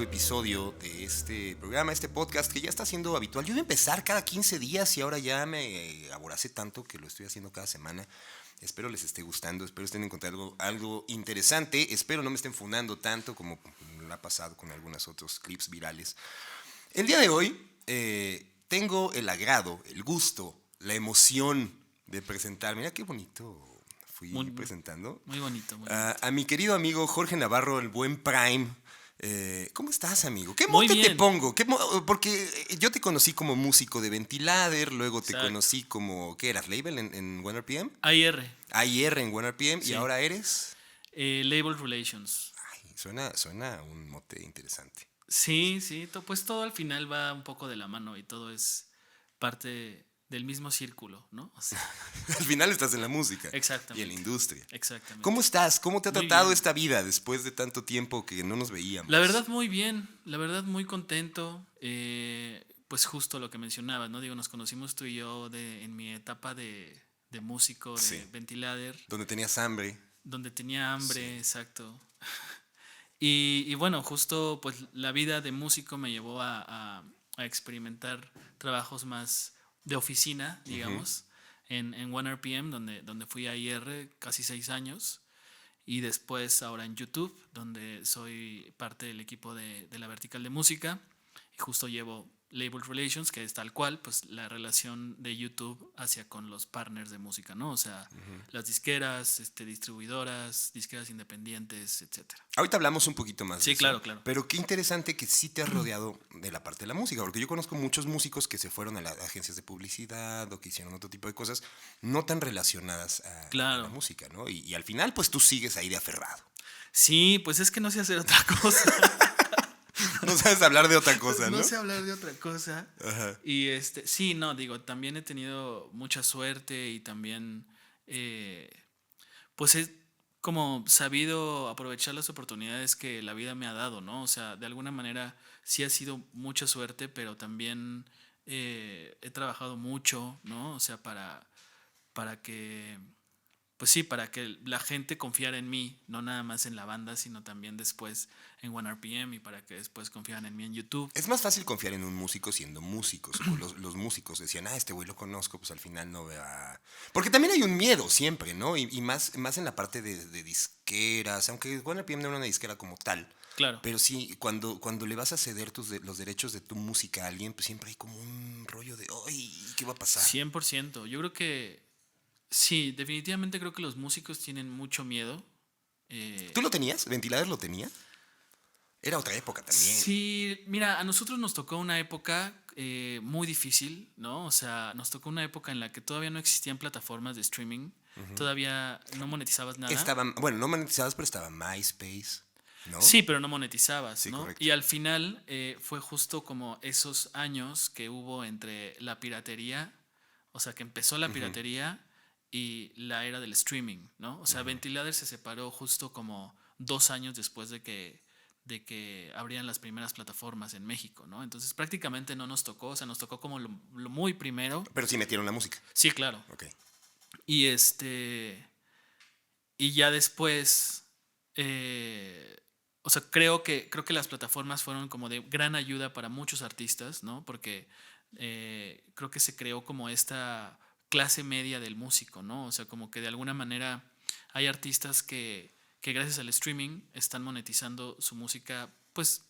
episodio de este programa, este podcast que ya está siendo habitual. Yo iba a empezar cada 15 días y ahora ya me aboracé tanto que lo estoy haciendo cada semana. Espero les esté gustando, espero estén encontrando algo interesante, espero no me estén fundando tanto como me ha pasado con algunos otros clips virales. El día de hoy tengo el agrado, el gusto, la emoción de presentar, mira qué bonito fui presentando. Muy bonito, muy bonito. A mi querido amigo Jorge Navarro, el buen Prime. ¿Cómo estás, amigo? ¿Qué Muy mote te bien. pongo? Porque yo te conocí como músico de Ventilader, luego te Exacto. conocí como, ¿qué eras? ¿Label en OneRPM? AIR, AIR en OneRPM, y sí. ahora eres... Label Relations. Ay, suena un mote interesante. Sí, sí, pues todo al final va un poco de la mano y todo es parte del mismo círculo, ¿no? O sea, Al final estás en la música y exactamente. en la industria. Exactamente. ¿Cómo estás? ¿Cómo te ha Muy tratado bien. esta vida después de tanto tiempo que no nos veíamos? La verdad, muy bien. La verdad, muy contento. Pues justo lo que mencionabas, ¿no? Digo, nos conocimos tú y yo en mi etapa de músico, de Sí. Ventilader, Donde tenías hambre. donde tenía hambre, Sí. exacto. Y bueno, justo pues la vida de músico me llevó a experimentar trabajos más de oficina, digamos, en OneRPM, donde fui a IR casi 6 años, y después ahora en YouTube, donde soy parte del equipo de la vertical de música, y justo llevo Label Relations, que es tal cual, pues la relación de YouTube hacia con los partners de música, ¿no? O sea, las disqueras, distribuidoras, disqueras independientes, etcétera. Ahorita hablamos un poquito más de Sí, eso. claro, claro. Pero qué interesante que sí te has rodeado de la parte de la música, porque yo conozco muchos músicos que se fueron a las agencias de publicidad o que hicieron otro tipo de cosas no tan relacionadas a la Claro. música, ¿no? Y al final, pues tú sigues ahí de aferrado. Sí, pues es que no sé hacer otra cosa. No sabes hablar de otra cosa, ¿no? No sé hablar de otra cosa. Ajá. Y sí, no, digo, también he tenido mucha suerte y también, pues he como sabido aprovechar las oportunidades que la vida me ha dado, ¿no? O sea, de alguna manera sí ha sido mucha suerte, pero también he trabajado mucho, ¿no? O sea, para que, pues sí, para que la gente confiara en mí, no nada más en la banda, sino también después en OneRPM y para que después confiaran en mí en YouTube. Es más fácil confiar en un músico siendo músicos. O los músicos decían, este güey lo conozco, pues al final no va. Porque también hay un miedo siempre, ¿no? Y más en la parte de disqueras, aunque OneRPM no era una disquera como tal. Claro. Pero sí, cuando le vas a ceder los derechos de tu música a alguien, pues siempre hay como un rollo de, ¡ay! ¿Qué va a pasar? 100%. Yo creo que sí, definitivamente creo que los músicos tienen mucho miedo. ¿Tú lo tenías? ¿Ventilador lo tenía? Era otra época también. Sí, mira, a nosotros nos tocó una época muy difícil, ¿no? O sea, nos tocó una época en la que todavía no existían plataformas de streaming, todavía no monetizabas nada. Bueno, no monetizabas, pero estaba MySpace, ¿no? Sí, pero no monetizabas, Sí, ¿no? correcto. Y al final fue justo como esos años que hubo entre la piratería, o sea, que empezó la piratería y la era del streaming, ¿no? O sea, Ventilader se separó justo como 2 años después de que abrían las primeras plataformas en México, ¿no? Entonces prácticamente no nos tocó, o sea, nos tocó como lo muy primero. Pero sí metieron la música. Sí, claro. Ok. Y y ya después, o sea, creo que las plataformas fueron como de gran ayuda para muchos artistas, ¿no? Porque creo que se creó como esta clase media del músico, ¿no? O sea, como que de alguna manera hay artistas que gracias al streaming están monetizando su música, pues,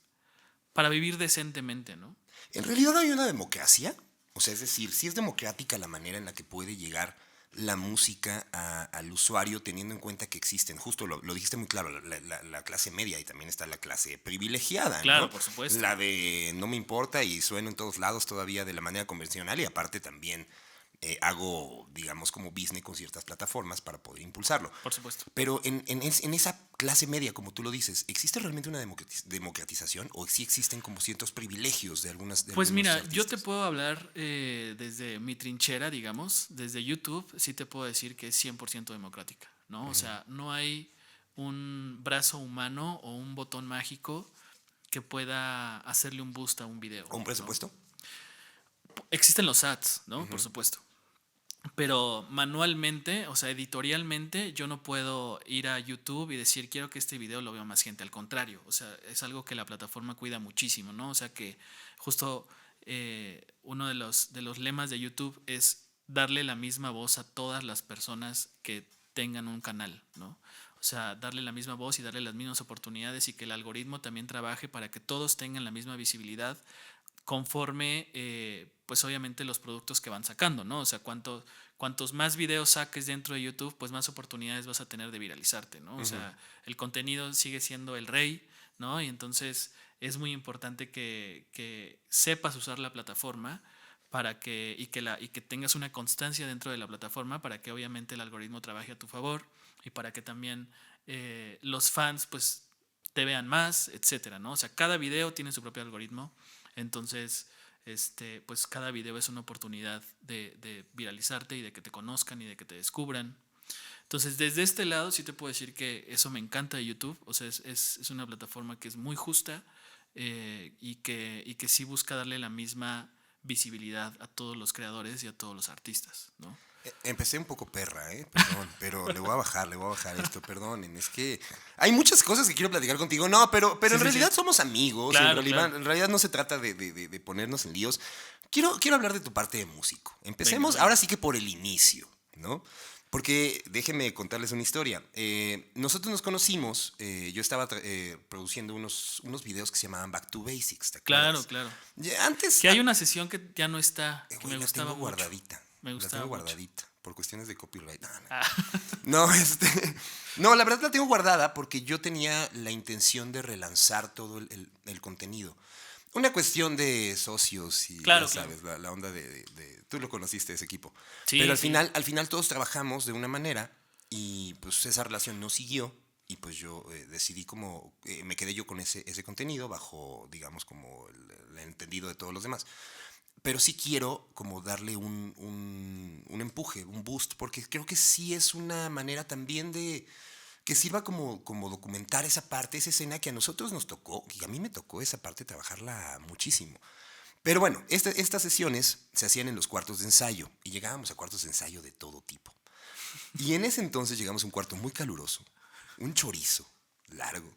para vivir decentemente, ¿no? En realidad hay una democracia. O sea, es decir, sí es democrática la manera en la que puede llegar la música al usuario, teniendo en cuenta que existen, justo lo dijiste muy claro, la clase media y también está la clase privilegiada, Claro, ¿no? por supuesto. La de no me importa y sueno en todos lados todavía de la manera convencional y aparte también hago, digamos, como business con ciertas plataformas para poder impulsarlo. Por supuesto. Pero en esa clase media, como tú lo dices, ¿existe realmente una democratización o sí existen como ciertos privilegios de algunas de Pues algunos mira, artistas? yo te puedo hablar desde mi trinchera, digamos, desde YouTube, sí te puedo decir que es 100% democrática, ¿no? O sea, no hay un brazo humano o un botón mágico que pueda hacerle un boost a un video. ¿O un presupuesto? ¿No? Existen los ads, ¿no? Por supuesto. Pero manualmente, o sea, editorialmente, yo no puedo ir a YouTube y decir, quiero que este video lo vea más gente. Al contrario, o sea, es algo que la plataforma cuida muchísimo, ¿no? O sea, que justo uno de los lemas de YouTube es darle la misma voz a todas las personas que tengan un canal, ¿no? O sea, darle la misma voz y darle las mismas oportunidades y que el algoritmo también trabaje para que todos tengan la misma visibilidad conforme, pues obviamente los productos que van sacando, ¿no? O sea, cuantos más videos saques dentro de YouTube, pues más oportunidades vas a tener de viralizarte, ¿no? O sea, el contenido sigue siendo el rey, ¿no? Y entonces es muy importante que sepas usar la plataforma para que, y que tengas una constancia dentro de la plataforma para que obviamente el algoritmo trabaje a tu favor y para que también los fans, pues, te vean más, etcétera, ¿no? O sea, cada video tiene su propio algoritmo. Entonces, pues cada video es una oportunidad de viralizarte y de que te conozcan y de que te descubran. Entonces, desde este lado sí te puedo decir que eso me encanta de YouTube. O sea, es una plataforma que es muy justa y que sí busca darle la misma visibilidad a todos los creadores y a todos los artistas, ¿no? Empecé un poco perra, perdón, pero le voy a bajar esto, perdonen. Es que hay muchas cosas que quiero platicar contigo. No, pero Sí, en sí, realidad sí. somos amigos. Claro, claro. En realidad no se trata de ponernos en líos. Quiero hablar de tu parte de músico. Venga, Empecemos ahora venga. sí que por el inicio, ¿no? Porque déjenme contarles una historia. Nosotros nos conocimos, yo estaba produciendo unos videos que se llamaban Back to Basics, ¿te Claro, acuerdas? claro. Antes, Que hay una sesión que ya no está, que me güey, la gustaba tengo mucho. guardadita. Me La gustaba tengo mucho. guardadita por cuestiones de copyright. No, no. Ah, No, no, la verdad la tengo guardada porque yo tenía la intención de relanzar todo el contenido. Una cuestión de socios y ya claro, claro. sabes, la onda tú lo conociste, ese equipo. Pero Sí, sí. al final todos trabajamos de una manera y pues esa relación no siguió y pues yo decidí como, me quedé yo con ese contenido bajo, digamos, como el entendido de todos los demás. Pero sí quiero como darle un empuje, un boost, porque creo que sí es una manera también de que sirva como documentar esa parte, esa escena que a nosotros nos tocó, y a mí me tocó esa parte trabajarla muchísimo. Pero bueno, estas sesiones se hacían en los cuartos de ensayo y llegábamos a cuartos de ensayo de todo tipo. Y en ese entonces llegamos a un cuarto muy caluroso, un chorizo largo.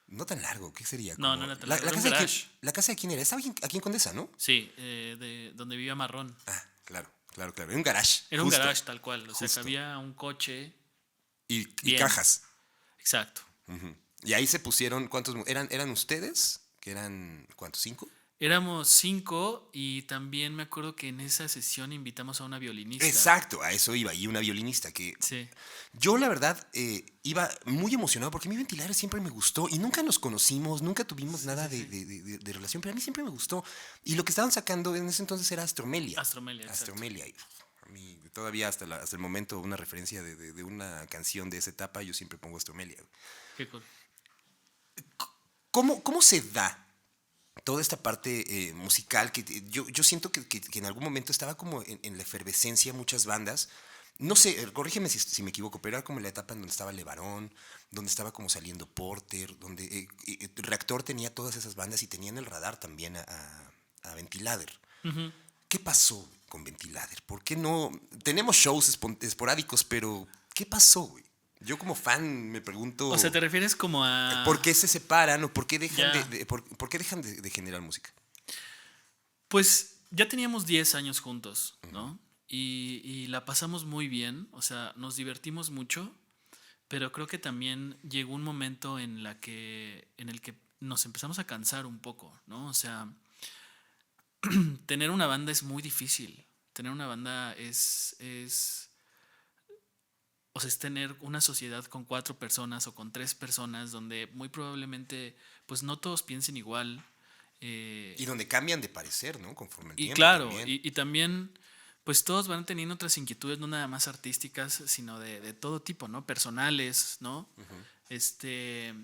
No tan largo, ¿qué sería? No, no Como era tan largo, era un casa de quién, garage. la casa de quién era. Estaba aquí en Condesa, ¿no? Sí, de donde vivía Marrón. Ah, claro, claro, claro. Era un garage, Era un justo, garage tal cual, o sea, que justo. había un coche Y bien, cajas. exacto. Ujú. Y ahí se pusieron, ¿cuántos? ¿Eran ustedes? ¿Que eran, cuántos? ¿5? Éramos 5 y también me acuerdo que en esa sesión invitamos a una violinista. Exacto, a eso iba. Y una violinista que Sí, yo la verdad iba muy emocionado porque mi ventilador siempre me gustó y nunca nos conocimos, nunca tuvimos sí, nada sí, sí. de relación, pero a mí siempre me gustó. Y lo que estaban sacando en ese entonces era Astromelia. Astromelia, exacto. Astromelia. Y a mí todavía hasta el momento una referencia de una canción de esa etapa, yo siempre pongo Astromelia. Qué cool. ¿Cómo se da toda esta parte musical que yo siento que en algún momento estaba como en la efervescencia muchas bandas? No sé, corrígeme si me equivoco, pero era como la etapa en donde estaba Levarón, donde estaba como saliendo Porter, donde Reactor tenía todas esas bandas y tenían el radar también a Ventilader. Ujú. ¿Qué pasó con Ventilader? ¿Por qué no? Tenemos shows esporádicos, pero ¿qué pasó, güey? Yo como fan me O sea, pregunto ¿te refieres como por a... qué se separan o por qué dejan Ya, por qué dejan de generar música. pues ya teníamos 10 años juntos, ¿no? Y la pasamos muy bien, o sea, nos divertimos mucho, pero creo que también llegó un momento en el que nos empezamos a cansar un poco, ¿no? O sea, tener una banda es muy difícil. Tener una banda o sea, es tener una sociedad con 4 personas o con 3 personas donde muy probablemente, pues no todos piensen igual. Y donde cambian de parecer, ¿no? Conforme el Y tiempo claro, también. y también, pues todos van teniendo otras inquietudes, no nada más artísticas, sino de todo tipo, ¿no? Personales, ¿no? Este,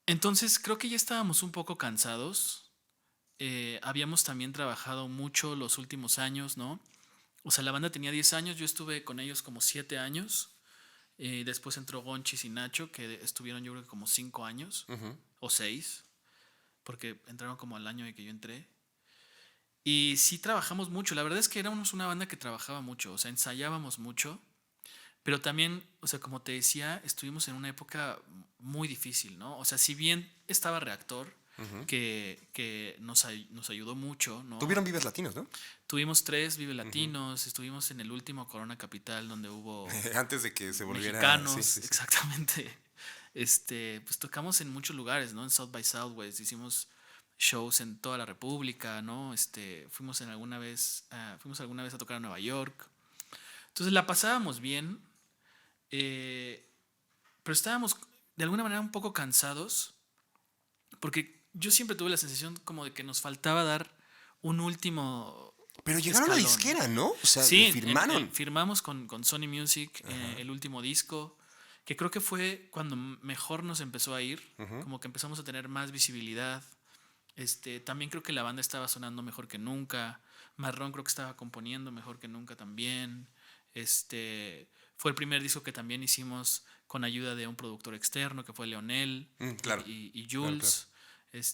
entonces creo que ya estábamos un poco cansados. Habíamos también trabajado mucho los últimos años, ¿no? O sea, la banda tenía 10 años, yo estuve con ellos como 7 años. Después entró Gonchis y Nacho, que estuvieron yo creo que como 5 años o 6, porque entraron como al año de que yo entré. Y sí trabajamos mucho. La verdad es que éramos una banda que trabajaba mucho. O sea, ensayábamos mucho. Pero también, o sea, como te decía, estuvimos en una época muy difícil, ¿no? O sea, si bien estaba Reactor, que nos ayudó mucho, ¿no? Tuvieron Vives Latinos, ¿no? Tuvimos 3 Vive Latinos, estuvimos en el último Corona Capital donde hubo Antes de que se volviera... Sí, mexicanos, sí, sí. exactamente. Pues tocamos en muchos lugares, ¿no? En South by Southwest, hicimos shows en toda la República, ¿no? Fuimos alguna vez a tocar a Nueva York. Entonces la pasábamos bien, eh, pero estábamos de alguna manera un poco cansados, porque yo siempre tuve la sensación como de que nos faltaba dar un último Pero llegaron a la escalón. disquera, ¿no? O sea, Sí, firmaron. firmamos con Sony Music el último disco, que creo que fue cuando mejor nos empezó a ir, como que empezamos a tener más visibilidad. También creo que la banda estaba sonando mejor que nunca. Marrón creo que estaba componiendo mejor que nunca también. Fue el primer disco que también hicimos con ayuda de un productor externo, que fue Leonel Claro. y Claro, Jules.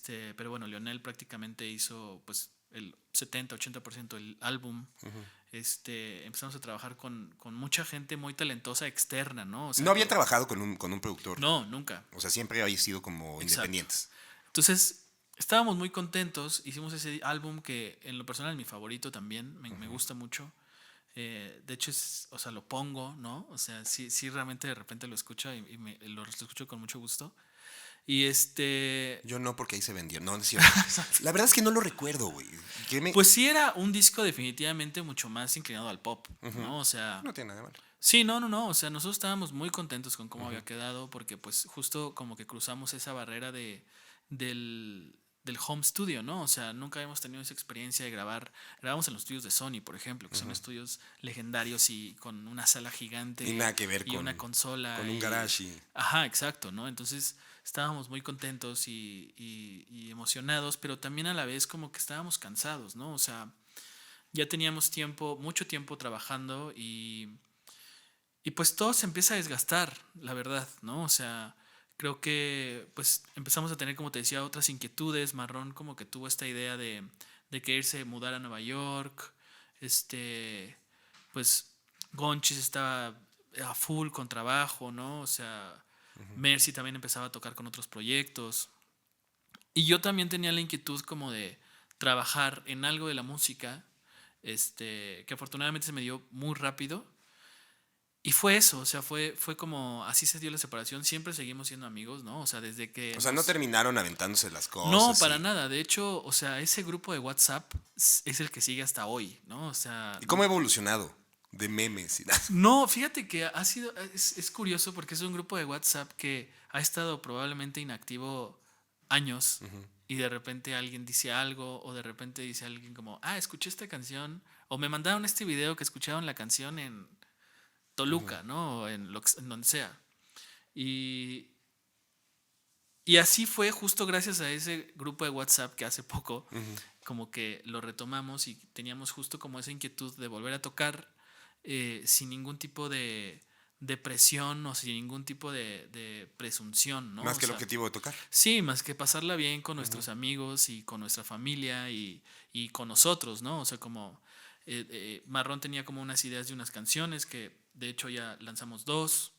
Pero bueno, Leonel prácticamente hizo pues el 70-80% del álbum. Empezamos a trabajar con mucha gente muy talentosa externa, ¿no? O sea, no habían trabajado con un productor. No, nunca. O sea, siempre habían sido como Exacto. independientes. Entonces, estábamos muy contentos. Hicimos ese álbum que en lo personal es mi favorito también. Me gusta mucho. De hecho, o sea, lo pongo, ¿no? O sea, sí realmente de repente lo escucho y lo escucho con mucho gusto. Y Yo no, porque ahí se vendió. No, no es cierto. La verdad es que no lo recuerdo, güey. Pues sí era un disco definitivamente mucho más inclinado al pop, ¿no? O sea... No tiene nada de malo. Sí, no. O sea, nosotros estábamos muy contentos con cómo había quedado porque pues justo como que cruzamos esa barrera del home studio, ¿no? O sea, nunca habíamos tenido esa experiencia de grabar. Grabamos en los estudios de Sony, por ejemplo, que son estudios legendarios y con una sala gigante. Y nada que ver y una consola. con un garage. Ajá, exacto, ¿no? Entonces estábamos muy contentos y emocionados, pero también a la vez como que estábamos cansados, ¿no? O sea, ya teníamos mucho tiempo trabajando y pues todo se empieza a desgastar, la verdad, ¿no? O sea, creo que pues empezamos a tener, como te decía, otras inquietudes. Marrón como que tuvo esta idea de quererse mudar a Nueva York. Pues Gonchis estaba a full con trabajo, ¿no? O sea, Mercy también empezaba a tocar con otros proyectos. Y yo también tenía la inquietud como de trabajar en algo de la música, que afortunadamente se me dio muy rápido. Y fue eso, o sea, fue como así se dio la separación. Siempre seguimos siendo amigos, ¿no? O sea, desde que... O sea, no terminaron aventándose las cosas. No, para nada. De hecho, o sea, ese grupo de WhatsApp es el que sigue hasta hoy, ¿no? O sea... ¿Y cómo ha evolucionado? De memes y No, fíjate que es curioso porque es un grupo de WhatsApp que ha estado probablemente inactivo años y de repente alguien dice algo o de repente dice alguien como, escuché esta canción o me mandaron este video que escucharon la canción en Toluca, ¿no? O en donde sea. Y así fue justo gracias a ese grupo de WhatsApp que hace poco como que lo retomamos y teníamos justo como esa inquietud de volver a tocar sin ningún tipo de presión o sin ningún tipo de presunción, ¿no? Más que el objetivo de tocar. Sí, más que pasarla bien con nuestros amigos y con nuestra familia y con nosotros, ¿no? O sea, como Marrón tenía como unas ideas de unas canciones que de hecho ya lanzamos 2.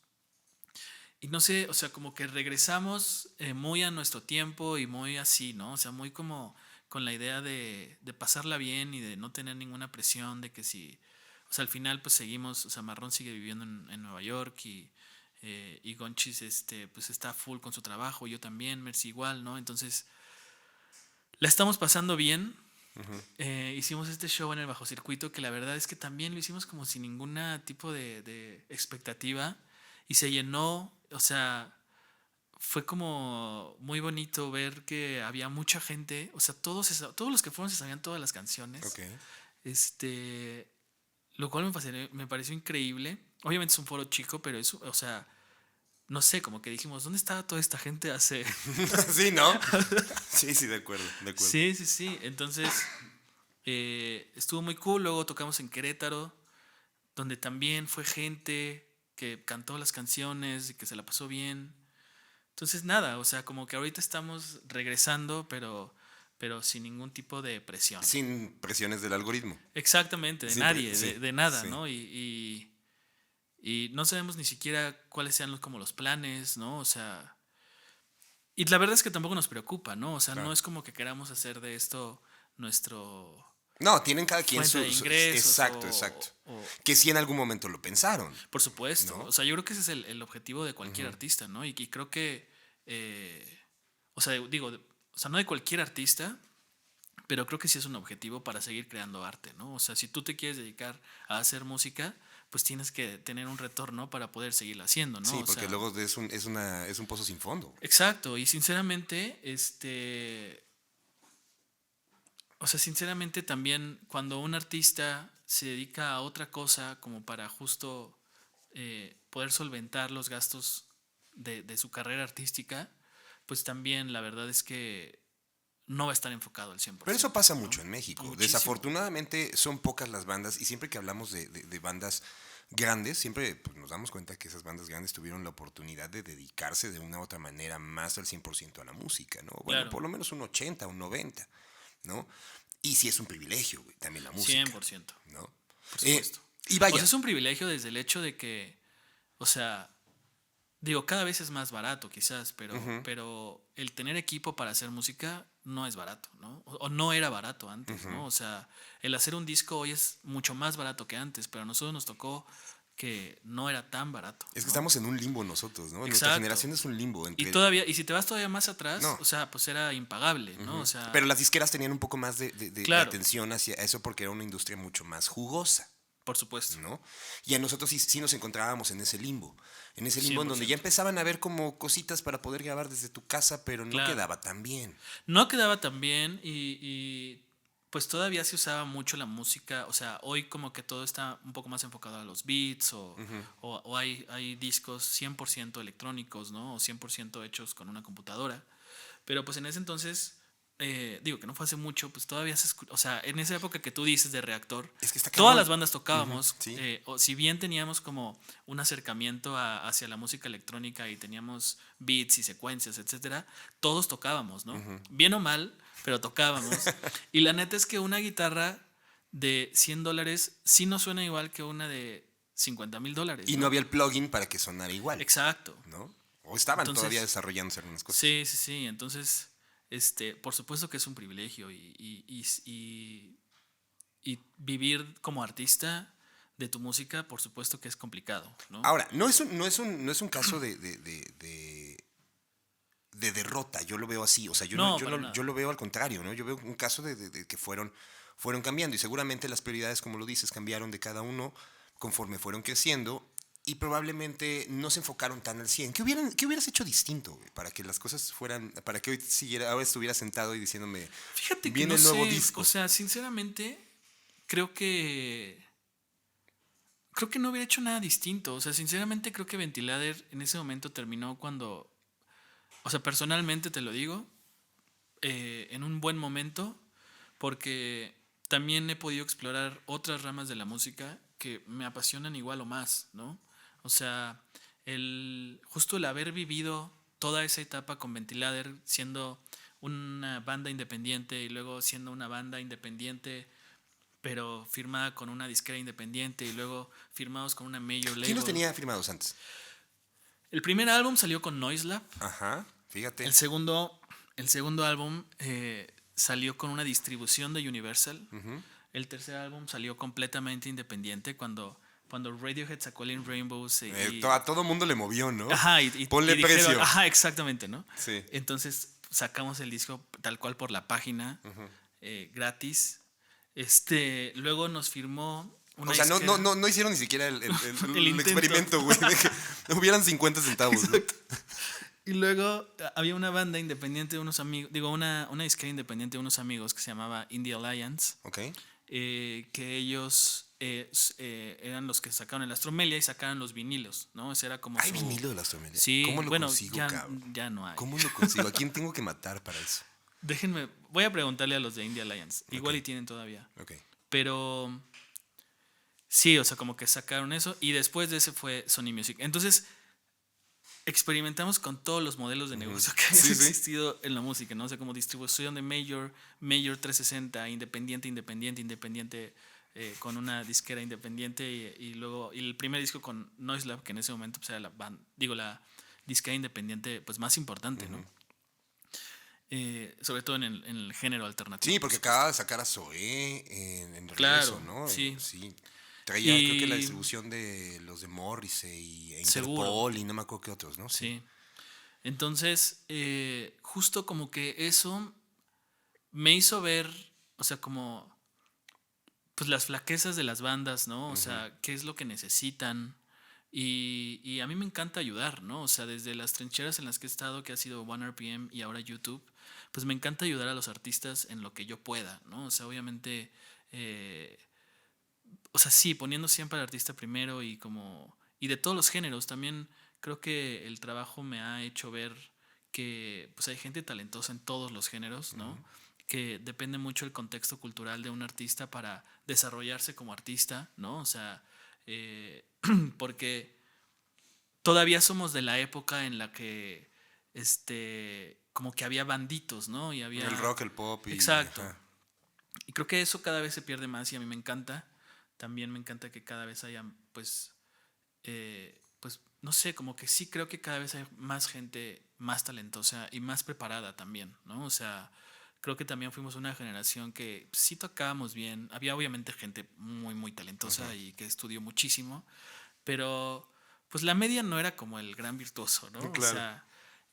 Y no sé, o sea, como que regresamos muy a nuestro tiempo y muy así, ¿no? O sea, muy como con la idea de pasarla bien y de no tener ninguna presión de que si... O sea, al final pues seguimos, o sea, Marrón sigue viviendo en Nueva York y Gonchis pues está full con su trabajo, yo también, Mercy igual, ¿no? Entonces, la estamos pasando bien. Hicimos este show en el Bajo Circuito que la verdad es que también lo hicimos como sin ningún tipo de expectativa y se llenó, o sea, fue como muy bonito ver que había mucha gente, o sea, todos los que fueron se sabían todas las canciones. Okay. Lo cual me pareció increíble. Obviamente es un foro chico, pero eso, o sea, no sé, como que dijimos, ¿dónde estaba toda esta gente hace? Sí, ¿no? Sí, de acuerdo. Sí. Entonces, estuvo muy cool. Luego tocamos en Querétaro, donde también fue gente que cantó las canciones y que se la pasó bien. Entonces, nada, o sea, como que ahorita estamos regresando, pero pero sin ningún tipo de presión. Sin presiones del algoritmo. Exactamente, de Sin nadie, sí, de nada, sí. ¿no? Y no sabemos ni siquiera cuáles sean como los planes, ¿no? O sea, y la verdad es que tampoco nos preocupa, ¿no? O sea, Claro. no es como que queramos hacer de esto nuestro No, tienen cada quien fuente de ingresos exacto, exacto. o Que sí en algún momento lo pensaron, por supuesto. ¿no? O sea, yo creo que ese es el objetivo de cualquier artista, ¿no? Y creo que, o sea, digo, o sea, no de cualquier artista, pero creo que sí es un objetivo para seguir creando arte, ¿no? O sea, si tú te quieres dedicar a hacer música, pues tienes que tener un retorno para poder seguirla haciendo, ¿no? Sí, O porque sea, luego es un pozo sin fondo. exacto, y sinceramente, o sea, sinceramente también cuando un artista se dedica a otra cosa como para justo poder solventar los gastos de su carrera artística, pues también la verdad es que no va a estar enfocado al 100%. Pero eso pasa ¿no? mucho en México. Muchísimo. Desafortunadamente son pocas las bandas y siempre que hablamos de bandas grandes, siempre pues, nos damos cuenta que esas bandas grandes tuvieron la oportunidad de dedicarse de una u otra manera más al 100% a la música, ¿no? Bueno, Claro. por lo menos un 80, un 90, ¿no? Y sí es un privilegio, güey, también la música. 100%. ¿No? Por supuesto. Y vaya. O sea, es un privilegio desde el hecho de que, o sea, digo, cada vez es más barato quizás, pero el tener equipo para hacer música no es barato, ¿no? O no era barato antes, ¿no? O sea, el hacer un disco hoy es mucho más barato que antes, pero a nosotros nos tocó que no era tan barato. Es que ¿no? estamos en un limbo nosotros, ¿no? Exacto. Nuestra generación es un limbo. Entre... Y si te vas todavía más atrás, no. o sea, pues era impagable, ¿no? O sea, pero las disqueras tenían un poco más de claro. atención hacia eso porque era una industria mucho más jugosa. Por supuesto. ¿No? Y a nosotros sí nos encontrábamos en ese limbo. En ese limbo 100%. en donde ya empezaban a ver como cositas para poder grabar desde tu casa, pero no Claro. quedaba tan bien. No quedaba tan bien y pues todavía se usaba mucho la música. O sea, hoy como que todo está un poco más enfocado a los beats o hay discos 100% electrónicos, ¿no? O 100% hechos con una computadora. Pero pues en ese entonces... digo que no fue hace mucho, pues todavía o sea, en esa época que tú dices de Reactor, es que todas las bandas tocábamos, sí. O si bien teníamos como un acercamiento hacia la música electrónica y teníamos beats y secuencias, etcétera, todos tocábamos, ¿no? Bien o mal, pero tocábamos. Y la neta es que una guitarra de $100 sí no suena igual que una de $50,000. Y no había el plugin para que sonara igual. Exacto. ¿No? O estaban todavía desarrollándose algunas cosas. Sí. Entonces... por supuesto que es un privilegio y vivir como artista de tu música, por supuesto que es complicado, ¿no? Ahora, no es un caso de derrota, yo lo veo así, o sea, yo lo veo al contrario, ¿no? Yo veo un caso de que fueron cambiando y seguramente las prioridades, como lo dices, cambiaron de cada uno conforme fueron creciendo. Y probablemente no se enfocaron tan al 100. ¿Qué hubieras hecho distinto, güey? Para que las cosas fueran... Para que ahora estuviera sentado y diciéndome... Fíjate viene que el nuevo disco. O sea, sinceramente, creo que no hubiera hecho nada distinto. O sea, sinceramente creo que Ventilader en ese momento terminó cuando... O sea, personalmente te lo digo, en un buen momento, porque también he podido explorar otras ramas de la música que me apasionan igual o más, ¿no? O sea, justo el haber vivido toda esa etapa con Ventilader, siendo una banda independiente y luego siendo una banda independiente, pero firmada con una disquera independiente y luego firmados con una major label. ¿Quién los tenía firmados antes? El primer álbum salió con Noiselab. Ajá, fíjate. El segundo álbum salió con una distribución de Universal. El tercer álbum salió completamente independiente cuando Radiohead sacó el In Rainbows. A todo mundo le movió, ¿no? Ajá, ponle precio. Dijeron, ajá, exactamente, ¿no? Sí. Entonces sacamos el disco tal cual por la página, gratis. Luego nos firmó una disquera. No hicieron ni siquiera el experimento, güey, de que hubieran 50 centavos. ¿No? Y luego había una banda independiente de unos amigos, una disquera independiente de unos amigos que se llamaba Indie Alliance. Ok. Que ellos eran los que sacaron el Astromelia y sacaron los vinilos, ¿no? Ese era como ¿Hay vinilo del Astromelia? Sí, ¿Cómo lo consigo, cabrón? Ya no hay. ¿Cómo lo consigo? ¿A quién tengo que matar para eso? Déjenme, voy a preguntarle a los de Indie Alliance. Igual y tienen todavía. Ok. Pero sí, o sea, como que sacaron eso y después de ese fue Sony Music. Entonces, experimentamos con todos los modelos de negocio que han existido en la música, ¿no? O sea, como distribución de Major 360, independiente, con una disquera independiente y luego y el primer disco con Noiselab, que en ese momento pues, era la disquera independiente pues más importante, ¿no? Sobre todo en el género alternativo. Sí, porque acababa de sacar a Zoé en Claro, regreso, ¿no? sí. Sí. Traía, creo que la distribución de los de Morrissey e Interpol y no me acuerdo qué otros, ¿no? Sí. Entonces, justo como que eso me hizo ver, o sea, como pues las flaquezas de las bandas, ¿no? O sea, qué es lo que necesitan. Y a mí me encanta ayudar, ¿no? O sea, desde las trincheras en las que he estado, que ha sido OneRPM y ahora YouTube, pues me encanta ayudar a los artistas en lo que yo pueda, ¿no? O sea, obviamente, o sea, sí, poniendo siempre al artista primero y de todos los géneros. También creo que el trabajo me ha hecho ver que pues hay gente talentosa en todos los géneros, ¿no? Que depende mucho el contexto cultural de un artista para desarrollarse como artista, ¿no? O sea, porque todavía somos de la época en la que como que había banditos, ¿no? Y había el rock, el pop y... Exacto. Y creo que eso cada vez se pierde más y a mí me encanta. También me encanta que cada vez haya, pues, no sé, como que sí creo que cada vez hay más gente más talentosa y más preparada también, ¿no? O sea, creo que también fuimos una generación que sí tocábamos bien. Había obviamente gente muy, muy talentosa y que estudió muchísimo, pero pues la media no era como el gran virtuoso, ¿no? Claro. O sea,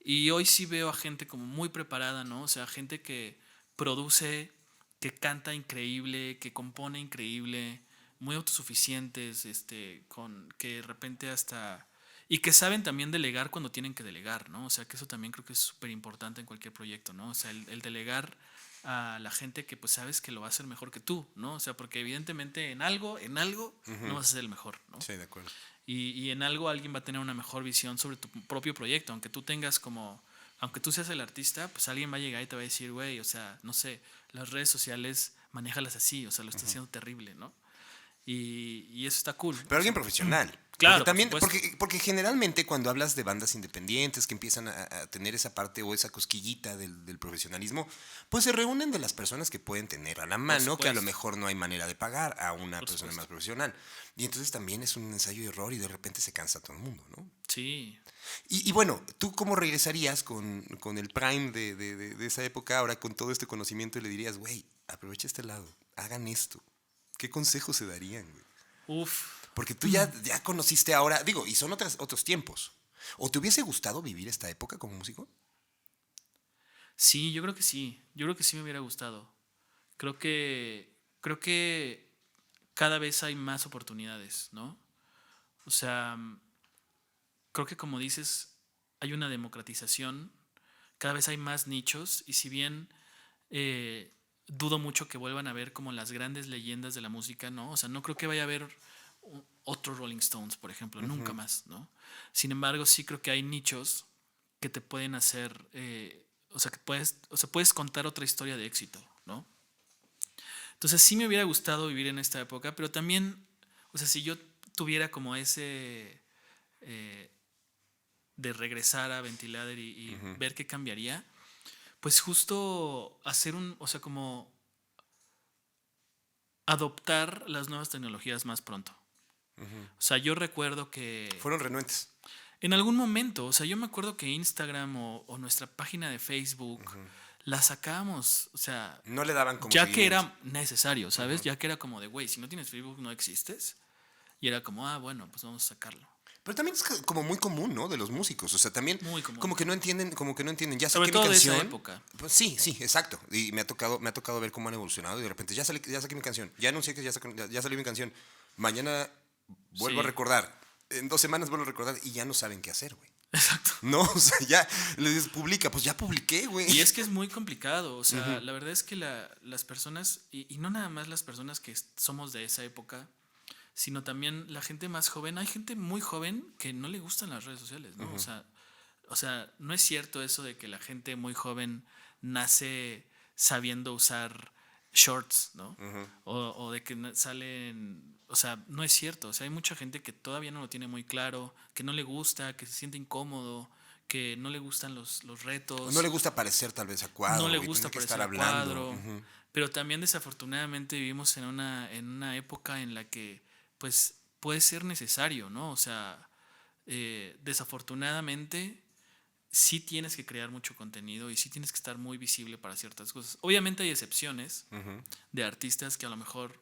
y hoy sí veo a gente como muy preparada, ¿no? O sea, gente que produce, que canta increíble, que compone increíble, muy autosuficientes, con que de repente hasta... Y que saben también delegar cuando tienen que delegar, ¿no? O sea, que eso también creo que es súper importante en cualquier proyecto, ¿no? O sea, el delegar a la gente que pues sabes que lo va a hacer mejor que tú, ¿no? O sea, porque evidentemente en algo no vas a ser el mejor, ¿no? Sí, de acuerdo. Y en algo alguien va a tener una mejor visión sobre tu propio proyecto, aunque tú tengas aunque tú seas el artista, pues alguien va a llegar y te va a decir, güey, o sea, no sé, las redes sociales, manéjalas así, o sea, lo estás haciendo terrible, ¿no? Y eso está cool. Pero alguien profesional. Claro, porque también, por supuesto. porque generalmente cuando hablas de bandas independientes que empiezan a tener esa parte o esa cosquillita del profesionalismo, pues se reúnen de las personas que pueden tener a la mano, que a lo mejor no hay manera de pagar a una persona más profesional. Y entonces también es un ensayo y error y de repente se cansa todo el mundo, ¿no? Sí. Y bueno, ¿tú cómo regresarías con el prime de esa época ahora con todo este conocimiento y le dirías, güey, aprovecha este lado, hagan esto? ¿Qué consejos se darían, güey? Uf. Porque tú ya conociste ahora, digo, y son otros tiempos. ¿O te hubiese gustado vivir esta época como músico? Sí, yo creo que sí. Yo creo que sí me hubiera gustado. Creo que cada vez hay más oportunidades, ¿no? O sea, creo que como dices, hay una democratización, cada vez hay más nichos y si bien dudo mucho que vuelvan a ver como las grandes leyendas de la música, ¿no? O sea, no creo que vaya a haber otro Rolling Stones, por ejemplo, nunca más, ¿no? Sin embargo, sí creo que hay nichos que te pueden hacer, puedes contar otra historia de éxito, ¿no? Entonces sí me hubiera gustado vivir en esta época, pero también, o sea, si yo tuviera como ese de regresar a Ventilader y ver qué cambiaría, pues justo hacer o sea, como adoptar las nuevas tecnologías más pronto. O sea, yo recuerdo que... Fueron renuentes. En algún momento, o sea, yo me acuerdo que Instagram o nuestra página de Facebook la sacábamos, o sea... No le daban como ya que era necesario, ¿sabes? Ya que era como de, güey, si no tienes Facebook no existes. Y era como, bueno, pues vamos a sacarlo. Pero también es como muy común, ¿no? De los músicos. O sea, también como que no entienden, Ya sobre saqué todo mi canción. De esa época. Pues sí, exacto. Y me ha tocado ver cómo han evolucionado y de repente ya saqué mi canción. Ya anuncié que ya salió mi canción. Mañana vuelvo a recordar. En 2 semanas vuelvo a recordar y ya no saben qué hacer, güey. Exacto. No, o sea, ya les dices, publica, pues ya publiqué, güey. Y es que es muy complicado, o sea, la verdad es que las personas, y no nada más las personas que somos de esa época, sino también la gente más joven. Hay gente muy joven que no le gustan las redes sociales, ¿no? O sea, no es cierto eso de que la gente muy joven nace sabiendo usar shorts, ¿no? O de que salen, o sea, no es cierto, o sea, hay mucha gente que todavía no lo tiene muy claro, que no le gusta, que se siente incómodo, que no le gustan los No retos, le gusta parecer tal vez a no cuadro, le güey, gusta tener que estar parecer a hablando. cuadro, pero también desafortunadamente vivimos en una época en la que pues puede ser necesario, ¿no? O sea, desafortunadamente sí tienes que crear mucho contenido y sí tienes que estar muy visible para ciertas cosas. Obviamente hay excepciones de artistas que a lo mejor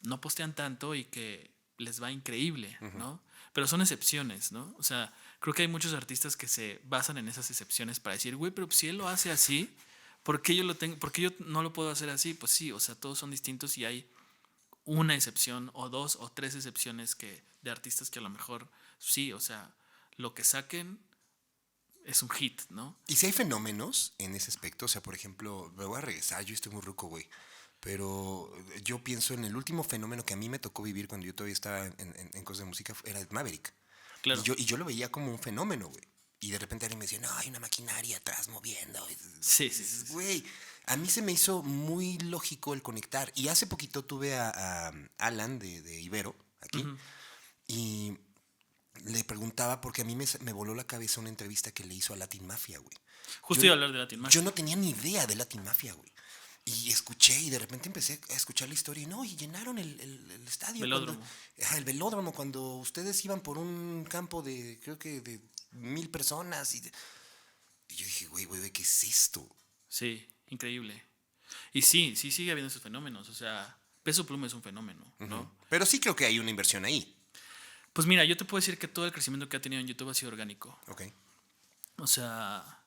no postean tanto y que les va increíble, ¿no? Pero son excepciones, ¿no? O sea, creo que hay muchos artistas que se basan en esas excepciones para decir, güey, pero si él lo hace así, ¿por qué por qué yo no lo puedo hacer así? Pues sí, o sea, todos son distintos y hay una excepción o dos o tres excepciones de artistas que a lo mejor sí, o sea, lo que saquen es un hit, ¿no? Y si hay fenómenos en ese aspecto, o sea, por ejemplo, me voy a regresar, yo estoy muy ruco, güey. Pero yo pienso en el último fenómeno que a mí me tocó vivir cuando yo todavía estaba en cosas de música, era Ed Maverick. Claro. Y yo lo veía como un fenómeno, güey. Y de repente alguien me decía, no, hay una maquinaria atrás moviendo. Sí. Güey, a mí se me hizo muy lógico el conectar. Y hace poquito tuve a Alan de Ibero, aquí, y le preguntaba, porque a mí me voló la cabeza una entrevista que le hizo a Latin Mafia, güey. Justo Yo, iba a hablar de Latin Mafia. yo no tenía ni idea de Latin Mafia, güey. Y escuché y de repente empecé a escuchar la historia y no, y llenaron el estadio. Velódromo. El velódromo, cuando ustedes iban por un campo de, creo que de 1,000 personas. Y yo dije, güey, ¿qué es esto? Sí, increíble. Y sí sigue habiendo esos fenómenos. O sea, Peso Pluma es un fenómeno, ¿no? Pero sí creo que hay una inversión ahí. Pues mira, yo te puedo decir que todo el crecimiento que ha tenido en YouTube ha sido orgánico. Ok. O sea,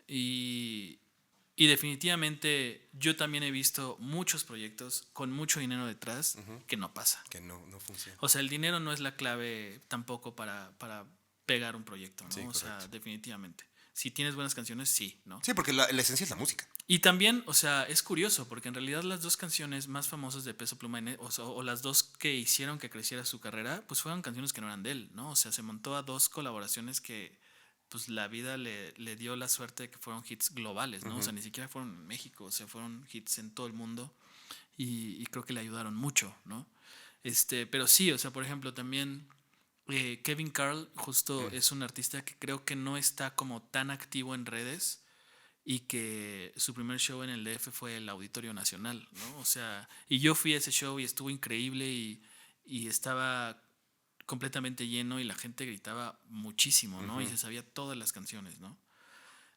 y definitivamente yo también he visto muchos proyectos con mucho dinero detrás que no pasa. Que no funciona. O sea, el dinero no es la clave tampoco para pegar un proyecto, ¿no? Sí, o sea, definitivamente. Si tienes buenas canciones, sí, ¿no? Sí, porque la esencia es la música. Y también, o sea, es curioso, porque en realidad las dos canciones más famosas de Peso Pluma, o las dos que hicieron que creciera su carrera, pues fueron canciones que no eran de él, ¿no? O sea, se montó a dos colaboraciones que, pues la vida le dio la suerte de que fueron hits globales, ¿no? O sea, ni siquiera fueron en México, o sea, fueron hits en todo el mundo y creo que le ayudaron mucho, ¿no? Pero sí, o sea, por ejemplo, también Kevin Carl justo es un artista que creo que no está como tan activo en redes y que su primer show en el DF fue el Auditorio Nacional, ¿no? O sea, y yo fui a ese show y estuvo increíble y estaba completamente lleno y la gente gritaba muchísimo, ¿no? Y se sabía todas las canciones, ¿no?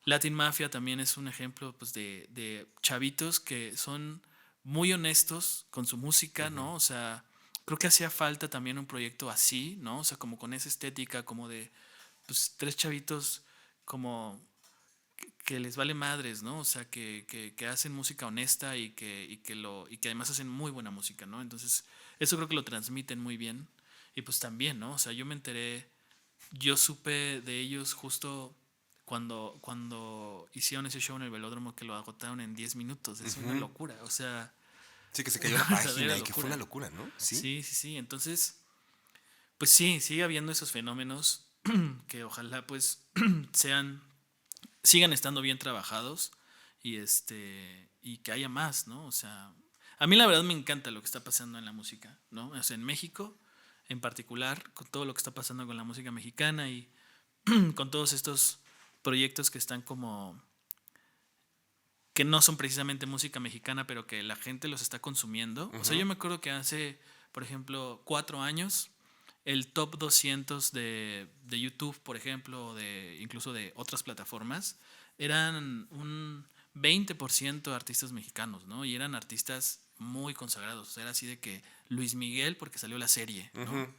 Latin Mafia también es un ejemplo pues, de chavitos que son muy honestos con su música, ¿no? O sea, creo que hacía falta también un proyecto así, ¿no? O sea, como con esa estética, como de pues, tres chavitos como que les vale madres, ¿no? O sea, que hacen música honesta y que además hacen muy buena música, ¿no? Entonces, eso creo que lo transmiten muy bien. Y pues también, ¿no? O sea, yo supe de ellos justo cuando hicieron ese show en el Velódromo que lo agotaron en 10 minutos. Es una locura, o sea... Sí, que se cayó la página y que fue una locura, ¿no? Sí. Entonces, pues sí, sigue habiendo esos fenómenos que ojalá pues sigan estando bien trabajados y que haya más, ¿no? O sea, a mí la verdad me encanta lo que está pasando en la música, ¿no? O sea, en México en particular, con todo lo que está pasando con la música mexicana y con todos estos proyectos que están como que no son precisamente música mexicana, pero que la gente los está consumiendo. O sea, yo me acuerdo que hace, por ejemplo, 4 años, el top 200 de YouTube, por ejemplo, incluso de otras plataformas, eran un 20% artistas mexicanos, ¿no? Y eran artistas muy consagrados. O sea, era así de que Luis Miguel, porque salió la serie, ¿no?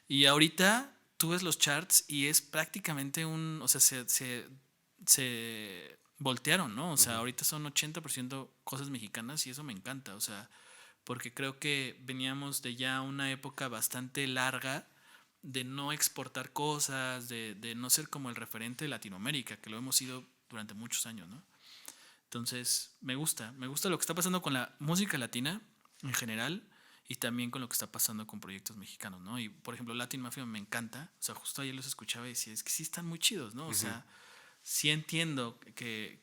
Y ahorita tú ves los charts y es prácticamente o sea, se voltearon, ¿no? O sea, ahorita son 80% cosas mexicanas y eso me encanta, o sea, porque creo que veníamos de ya una época bastante larga de no exportar cosas, de no ser como el referente de Latinoamérica, que lo hemos sido durante muchos años, ¿no? Entonces, me gusta lo que está pasando con la música latina en general y también con lo que está pasando con proyectos mexicanos, ¿no? Y, por ejemplo, Latin Mafia me encanta, o sea, justo ayer los escuchaba y decía, es que sí están muy chidos, ¿no? O sea, sí entiendo que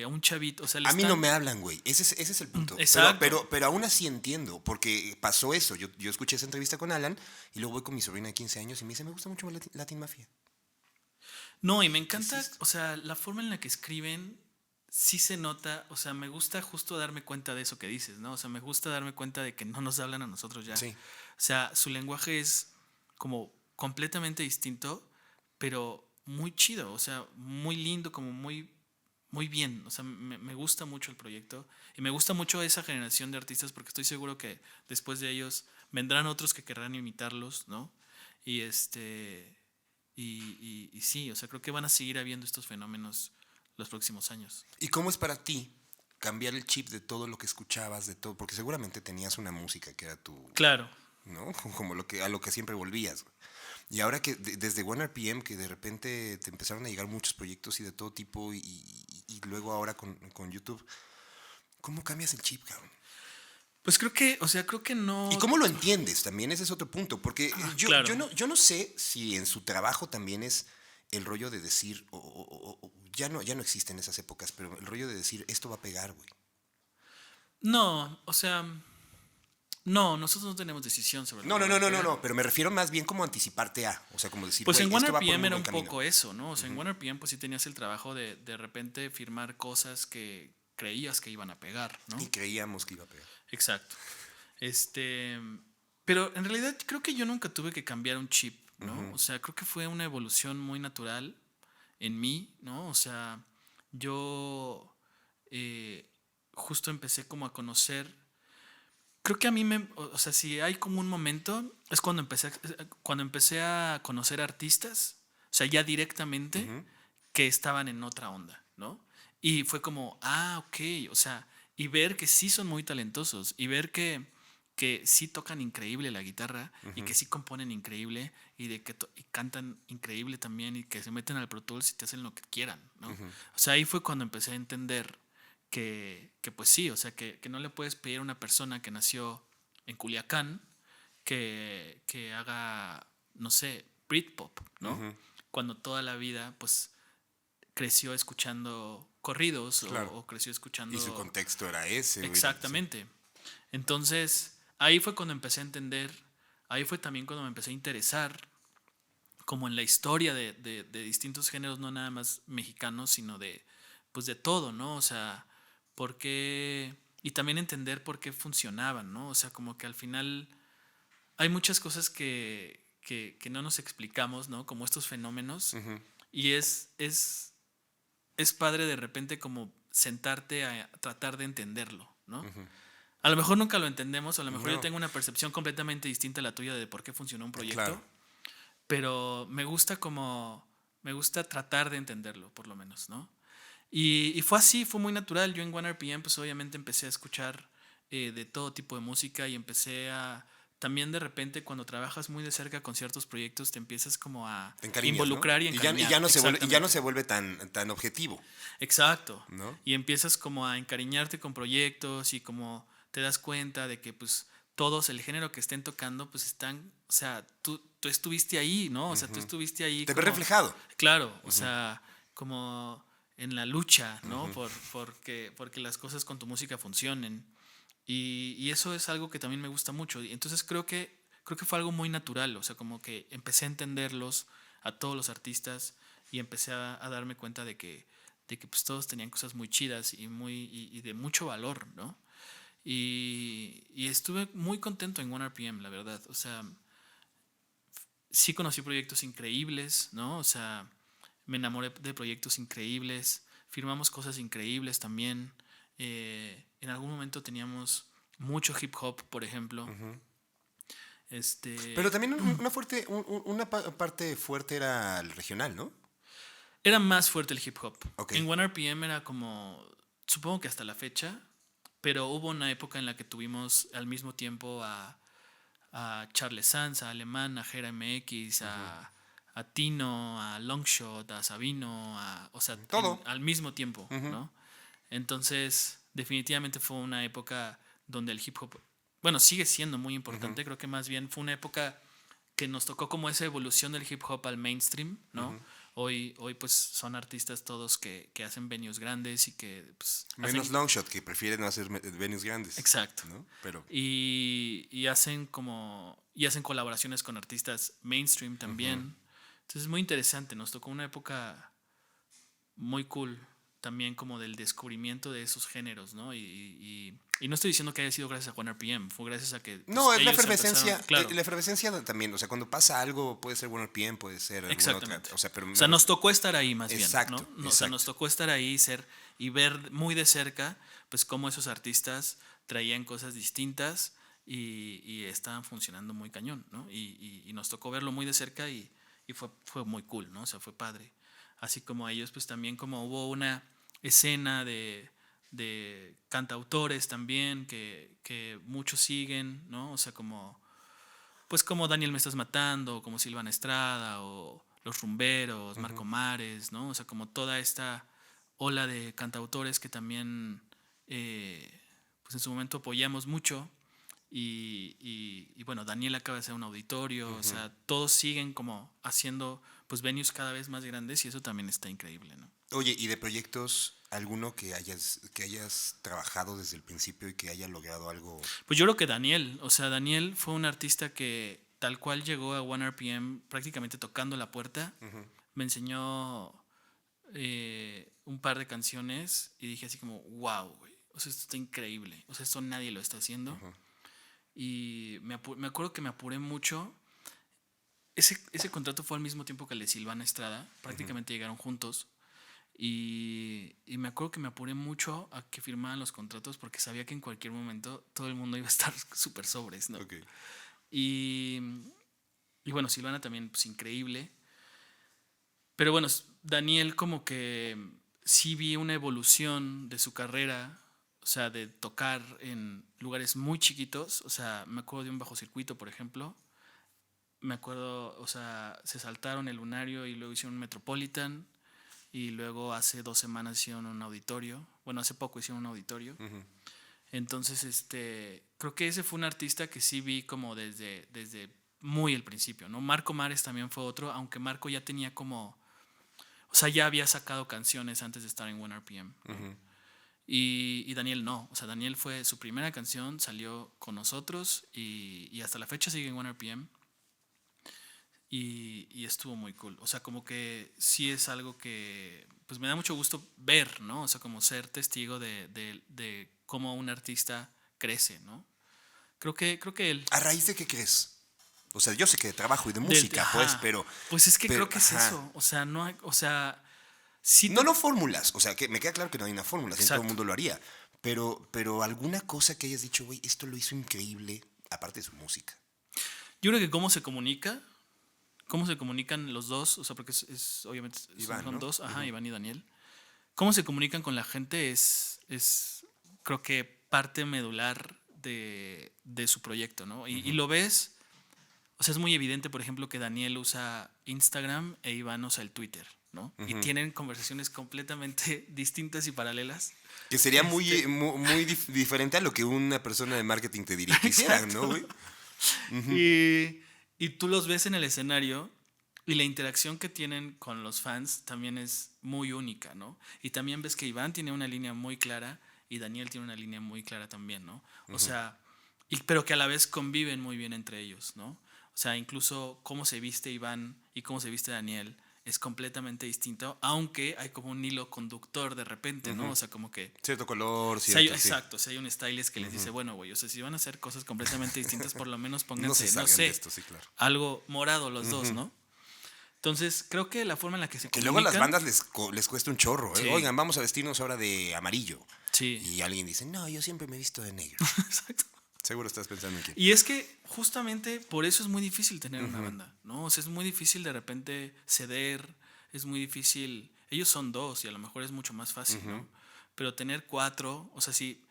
a un chavito, o sea, A mí no me hablan, güey. Ese es el punto. Exacto. Pero aún así entiendo, porque pasó eso. Yo escuché esa entrevista con Alan y luego voy con mi sobrina de 15 años y me dice, me gusta mucho Latin Mafia. No, y me ¿Qué es encanta, esto? o sea, la forma en la que escriben sí se nota, o sea, me gusta justo darme cuenta de eso que dices, ¿no? O sea, me gusta darme cuenta de que no nos hablan a nosotros ya. Sí. O sea, su lenguaje es como completamente distinto, pero muy chido, o sea, muy lindo, como muy bien. O sea, me gusta mucho el proyecto y me gusta mucho esa generación de artistas porque estoy seguro que después de ellos vendrán otros que querrán imitarlos, ¿no? Y y sí, o sea, creo que van a seguir habiendo estos fenómenos los próximos años. ¿Y cómo es para ti cambiar el chip de todo lo que escuchabas, de todo? Porque seguramente tenías una música que era tu, Claro. ¿no? Como a lo que siempre volvías. Y ahora que desde OneRPM, que de repente te empezaron a llegar muchos proyectos y de todo tipo, y luego ahora con YouTube, ¿cómo cambias el chip, cabrón? Pues creo que, o sea, creo que ¿Y no. cómo lo entiendes? También ese es otro punto, porque Claro. yo no sé si en su trabajo también es el rollo de decir, ya no existen esas épocas, pero el rollo de decir, esto va a pegar, güey. No, o sea, no, nosotros no tenemos decisión sobre lo No, que no, va no, a no, no, pegar. no, pero me refiero más bien como anticiparte a, o sea, como decir, Pues en güey, esto va por un OneRPM era buen un camino. poco eso, ¿no? O sea, en OneRPM pues sí tenías el trabajo de repente firmar cosas que creías que iban a pegar, ¿no? Y creíamos que iba a pegar. Exacto. Este, pero en realidad creo que yo nunca tuve que cambiar un chip, ¿no? O sea, creo que fue una evolución muy natural en mí, ¿no? O sea, yo justo empecé como a conocer. Creo que a mí o sea, si hay como un momento, es cuando empecé a conocer artistas, o sea, ya directamente, que estaban en otra onda, ¿no? Y fue como, ok, o sea, y ver que sí son muy talentosos, y ver que sí tocan increíble la guitarra, y que sí componen increíble, y de que y cantan increíble también, y que se meten al Pro Tools y te hacen lo que quieran, ¿no? O sea, ahí fue cuando empecé a entender que pues sí, o sea, que no le puedes pedir a una persona que nació en Culiacán que haga, no sé, Britpop, ¿no? Cuando toda la vida, pues, creció escuchando corridos Claro. o creció Y su escuchando. contexto era ese, güey. Sí. Exactamente. Entonces, ahí fue cuando empecé a entender, ahí fue también cuando me empecé a interesar como en la historia de distintos géneros, no nada más mexicanos, sino pues de todo, ¿no? O sea, por qué, y también entender por qué funcionaban, ¿no? O sea, como que al final hay muchas cosas que no nos explicamos, ¿no? Como estos fenómenos, y es padre de repente como sentarte a tratar de entenderlo, ¿no? A lo mejor nunca lo entendemos, o a lo mejor yo No, tengo una percepción completamente distinta a la tuya de por qué funcionó un proyecto, claro. pero me gusta tratar de entenderlo, por lo menos, ¿no? Y fue así, fue muy natural. Yo en OneRPM, pues obviamente empecé a escuchar de todo tipo de música y empecé a. También de repente, cuando trabajas muy de cerca con ciertos proyectos, te empiezas como a Te encariñas, ¿no? involucrar y encariñar. Y ya no se vuelve tan objetivo, Exacto. ¿no? Y empiezas como a encariñarte con proyectos y como te das cuenta de que pues todos el género que estén tocando pues están, o sea, tú estuviste ahí, ¿no? O sea, tú estuviste ahí Te ves como, reflejado. claro, o sea, como en la lucha, ¿no? Porque las cosas con tu música funcionen. Y eso es algo que también me gusta mucho. Y entonces creo que fue algo muy natural, o sea, como que empecé a entenderlos a todos los artistas y empecé a darme cuenta de que pues todos tenían cosas muy chidas y de mucho valor, ¿no? Y estuve muy contento en OneRPM, la verdad. O sea, sí conocí proyectos increíbles, ¿no? O sea, me enamoré de proyectos increíbles, firmamos cosas increíbles también. En algún momento teníamos mucho hip hop, por ejemplo. Pero Este, también una parte fuerte era el regional, ¿no? era más fuerte el hip hop. Ok. En OneRPM era como, supongo que hasta la fecha, pero hubo una época en la que tuvimos al mismo tiempo a Charles Sanz, a Alemán, a Jera MX, a Tino, a Longshot, a Sabino, o sea, Todo. al mismo tiempo, ¿no? Entonces, definitivamente fue una época donde el hip hop, bueno, sigue siendo muy importante, creo que más bien fue una época que nos tocó como esa evolución del hip hop al mainstream, ¿no? Hoy pues son artistas todos que hacen venues grandes y que pues, Menos Longshot, que prefieren no hacer venues grandes. Exacto. ¿No? Pero Y hacen colaboraciones con artistas mainstream también. Entonces es muy interesante. Nos tocó una época muy cool también como del descubrimiento de esos géneros, ¿no? Y no estoy diciendo que haya sido gracias a 1RPM, fue gracias a que... no, es la ellos efervescencia. empezaron, claro, La efervescencia también. O sea, cuando pasa algo, puede ser 1RPM, puede ser alguna exactamente. otra. O sea, pero O sea, nos tocó estar ahí más exacto, bien, ¿no? O sea, nos tocó estar ahí y ver muy de cerca, pues, cómo esos artistas traían cosas distintas y estaban funcionando muy cañón, ¿no? Y nos tocó verlo muy de cerca y fue muy cool, ¿no? O sea, fue padre. Así como a ellos, pues también como hubo una escena de cantautores también que muchos siguen, ¿no? O sea, pues como Daniel Me Estás Matando, como Silvana Estrada, o Los Rumberos, Marco Mares, ¿no? O sea, como toda esta ola de cantautores que también, pues en su momento apoyamos mucho. Y bueno, Daniel acaba de hacer un auditorio, o sea, todos siguen como haciendo pues venues cada vez más grandes y eso también está increíble, ¿no? Oye, ¿y de proyectos alguno que hayas trabajado desde el principio y que haya logrado algo? Pues yo creo que Daniel, o sea, Daniel fue un artista que tal cual llegó a 1RPM prácticamente tocando la puerta, me enseñó un par de canciones y dije así como, wow, güey, o sea, esto está increíble, o sea, esto nadie lo está haciendo. Y me acuerdo que me apuré mucho. Ese contrato fue al mismo tiempo que el de Silvana Estrada, prácticamente llegaron juntos. Y me acuerdo que me apuré mucho a que firmaran los contratos porque sabía que en cualquier momento todo el mundo iba a estar súper sobres, ¿no? Okay. Y bueno, Silvana también, pues increíble. Pero bueno, Daniel como que sí vi una evolución de su carrera, o sea, de tocar en lugares muy chiquitos. O sea, me acuerdo de un bajo circuito, por ejemplo. Me acuerdo, o sea, se saltaron el Lunario y luego hicieron un Metropolitan. Y luego hace 2 semanas hicieron un auditorio. Bueno, hace poco hicieron un auditorio. Entonces, creo que ese fue un artista que sí vi como desde muy el principio, ¿no? Marco Mares también fue otro, aunque Marco ya tenía como... O sea, ya había sacado canciones antes de estar en 1RPM. Y Daniel no. O sea, Daniel fue su primera canción, salió con nosotros y hasta la fecha sigue en 1RPM. Y estuvo muy cool. O sea, como que sí es algo que pues me da mucho gusto ver, ¿no? O sea, como ser testigo de cómo un artista crece, ¿no? Creo que él... ¿A raíz de qué crees? O sea, yo sé que de trabajo y de música, pues, pero... Pues es que pero, creo que es eso. O sea, no hay... O sea, sí no fórmulas. O sea, que me queda claro que no hay una fórmula, si todo el Exacto. mundo lo haría. Pero alguna cosa que hayas dicho, güey, esto lo hizo increíble, aparte de su música. Yo creo que cómo se comunican los dos, o sea, porque obviamente Iván, son ¿no? dos, Iván y Daniel. Cómo se comunican con la gente creo que parte medular de su proyecto, ¿no? Y lo ves, o sea, es muy evidente, por ejemplo, que Daniel usa Instagram e Iván usa el Twitter, ¿no? Y tienen conversaciones completamente distintas y paralelas. Que sería muy diferente a lo que una persona de marketing te diría que hicieran, ¿no, güey? Y tú los ves en el escenario y la interacción que tienen con los fans también es muy única, ¿no? Y también ves que Iván tiene una línea muy clara y Daniel tiene una línea muy clara también, ¿no? O sea, pero que a la vez conviven muy bien entre ellos, ¿no? O sea, incluso cómo se viste Iván y cómo se viste Daniel es completamente distinto, aunque hay como un hilo conductor de repente, ¿no? O sea, como que... Cierto color, Sí, cierto... exacto, si hay un stylist que les dice, bueno, güey, o sea, si van a hacer cosas completamente distintas, por lo menos No pónganse, se no salgan de sé, esto, sí, claro. algo morado los dos, ¿no? Entonces, creo que la forma en la que se Que comunican... luego a las bandas les cuesta un chorro, ¿eh? Sí. Oigan, vamos a vestirnos ahora de amarillo. Sí. Y alguien dice, no, yo siempre me he visto de negro. Exacto. Seguro estás pensando en quién. Y es que justamente por eso es muy difícil tener una banda, ¿no? O sea, es muy difícil de repente ceder, es muy difícil... Ellos son dos y a lo mejor es mucho más fácil, ¿no? Pero tener 4, o sea, si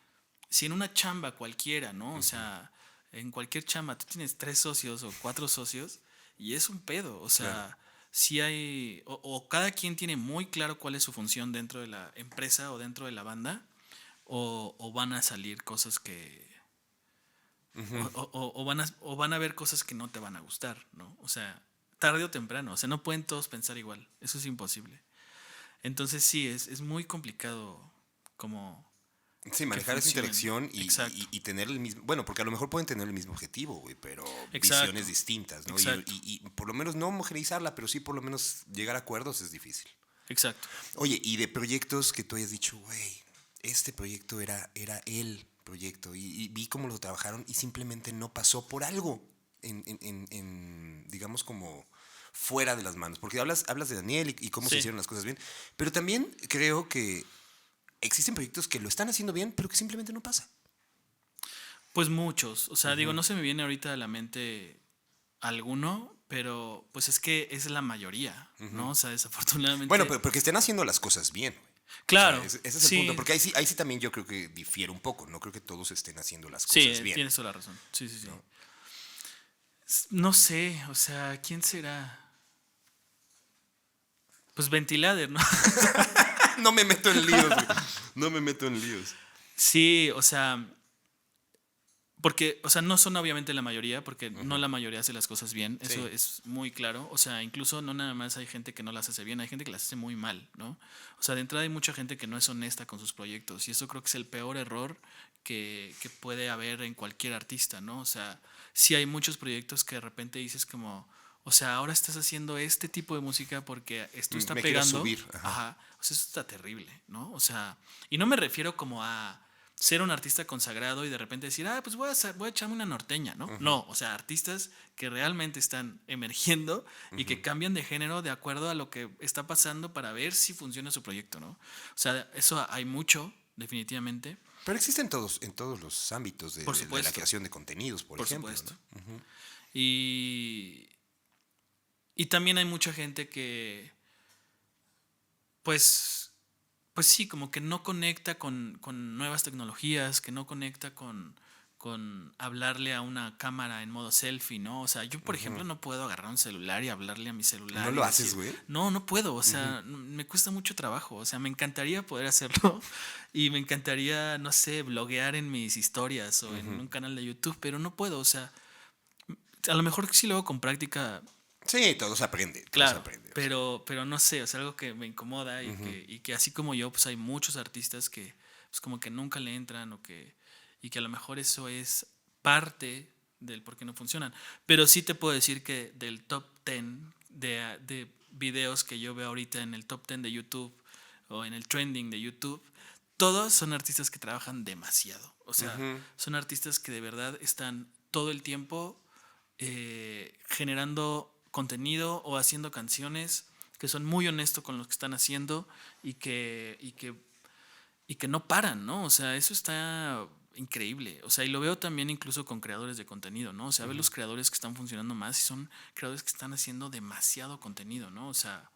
en una chamba cualquiera, ¿no? O sea, en cualquier chamba tú tienes 3 socios o 4 socios y es un pedo, o sea, Claro. si hay, o cada quien tiene muy claro cuál es su función dentro de la empresa o dentro de la banda, o van a salir cosas que... o van a ver cosas que no te van a gustar, ¿no? O sea, tarde o temprano. O sea, no pueden todos pensar igual. Eso es imposible. Entonces sí, es muy complicado como Sí, manejar esa funcionen. interacción Exacto. y tener el mismo... Bueno, porque a lo mejor pueden tener el mismo objetivo, güey, pero Exacto. visiones distintas, ¿no? Exacto. Y por lo menos no homogeneizarla, pero sí por lo menos llegar a acuerdos es difícil. Exacto. Oye, y de proyectos que tú hayas dicho, güey, este proyecto era el proyecto y vi cómo lo trabajaron y simplemente no pasó por algo digamos, como fuera de las manos. Porque hablas de Daniel y cómo se Sí. hicieron las cosas bien, pero también creo que existen proyectos que lo están haciendo bien, pero que simplemente no pasa. Pues muchos. O sea, digo, no se me viene ahorita a la mente alguno, pero pues es que es la mayoría, ¿no? O sea, desafortunadamente. Bueno, pero que estén haciendo las cosas bien, güey. Claro. O sea, ese es el sí, punto. Porque ahí sí también yo creo que difiere un poco. No creo que todos estén haciendo las sí, cosas bien. tienes toda la razón. Sí, sí, sí. No sé, o sea, ¿quién será? Pues Ventilader, ¿no? No me meto en líos, güey. No me meto en líos. Sí, o sea, porque, o sea, no son obviamente la mayoría, porque no la mayoría hace las cosas bien, eso Sí. es muy claro. O sea, incluso no nada más hay gente que no las hace bien, hay gente que las hace muy mal, ¿no? O sea, de entrada hay mucha gente que no es honesta con sus proyectos y eso creo que es el peor error que puede haber en cualquier artista, ¿no? O sea, sí hay muchos proyectos que de repente dices como, o sea, ahora estás haciendo este tipo de música porque esto está Me quiero pegando. subir, ajá. Ajá. O sea, eso está terrible, ¿no? O sea, y no me refiero como a ser un artista consagrado y de repente decir, pues voy a echarme una norteña, ¿no? No, o sea, artistas que realmente están emergiendo y que cambian de género de acuerdo a lo que está pasando para ver si funciona su proyecto, ¿no? O sea, eso hay mucho, definitivamente. Pero existe en todos los ámbitos Por de la supuesto. creación de contenidos, por ejemplo. Supuesto. ¿No? Y, y también hay mucha gente que, pues, pues sí, como que no conecta con nuevas tecnologías, que no conecta con hablarle a una cámara en modo selfie, ¿no? O sea, yo, por ejemplo, no puedo agarrar un celular y hablarle a mi celular. ¿No y lo decir, haces, güey? No, no puedo, o sea, me cuesta mucho trabajo. O sea, me encantaría poder hacerlo y me encantaría, no sé, bloguear en mis historias o en un canal de YouTube, pero no puedo, o sea, a lo mejor sí lo hago con práctica. Sí, todo se aprende. Todo se Claro, aprende. pero no sé, o sea, algo que me incomoda y que así como yo, pues hay muchos artistas que pues como que nunca le entran y que a lo mejor eso es parte del por qué no funcionan. Pero sí te puedo decir que del top 10 de videos que yo veo ahorita en el top 10 de YouTube o en el trending de YouTube, todos son artistas que trabajan demasiado. O sea, son artistas que de verdad están todo el tiempo generando contenido o haciendo canciones que son muy honestos con lo que están haciendo y que no paran, ¿no? O sea, eso está increíble. O sea, y lo veo también incluso con creadores de contenido, ¿no? O sea, ve los creadores que están funcionando más y son creadores que están haciendo demasiado contenido, ¿no? O sea,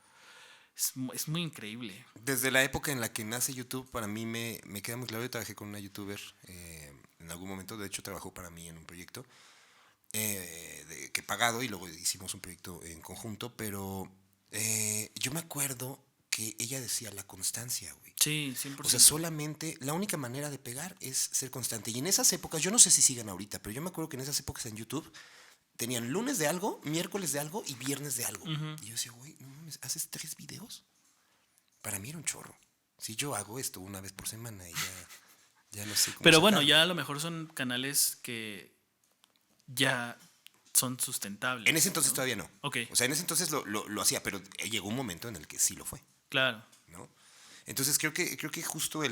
es muy increíble. Desde la época en la que nace YouTube, para mí me queda muy claro. Yo trabajé con una youtuber en algún momento. De hecho, trabajó para mí en un proyecto que pagado y luego hicimos un proyecto en conjunto. Pero yo me acuerdo que ella decía la constancia, güey. Sí, 100%. O sea, solamente la única manera de pegar es ser constante. Y en esas épocas, yo no sé si sigan ahorita, pero yo me acuerdo que en esas épocas en YouTube tenían lunes de algo, miércoles de algo y viernes de algo. Y yo decía, güey, no mames, ¿haces 3 videos? Para mí era un chorro. Si yo hago esto una vez por semana y ya no sé cómo Pero bueno, sacarlo. ya a lo mejor son canales que ya son sustentables. En ese entonces todavía no. Ok. O sea, en ese entonces lo hacía, pero llegó un momento en el que sí lo fue, Claro. ¿no? Entonces creo que justo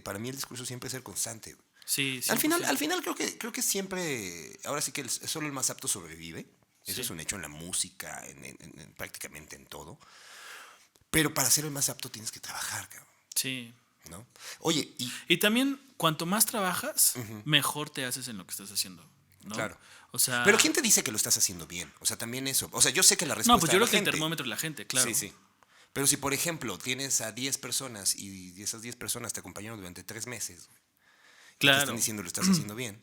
para mí el discurso siempre es ser constante, güey. Sí, Al 100%. final creo que siempre, ahora sí que solo el más apto sobrevive. Eso Sí. es un hecho en la música, en prácticamente en todo. Pero para ser el más apto tienes que trabajar, cabrón, Sí. ¿no? Oye, Y también, cuanto más trabajas, mejor te haces en lo que estás haciendo, ¿no? Claro. O sea... Pero ¿quién te dice que lo estás haciendo bien? O sea, también eso. O sea, yo sé que la respuesta No, pues yo de la creo que el gente... termómetro es la gente, claro. Sí, sí. Pero si, por ejemplo, tienes a 10 personas y esas 10 personas te acompañaron durante 3 meses, güey, y te Claro. están diciendo lo estás haciendo bien.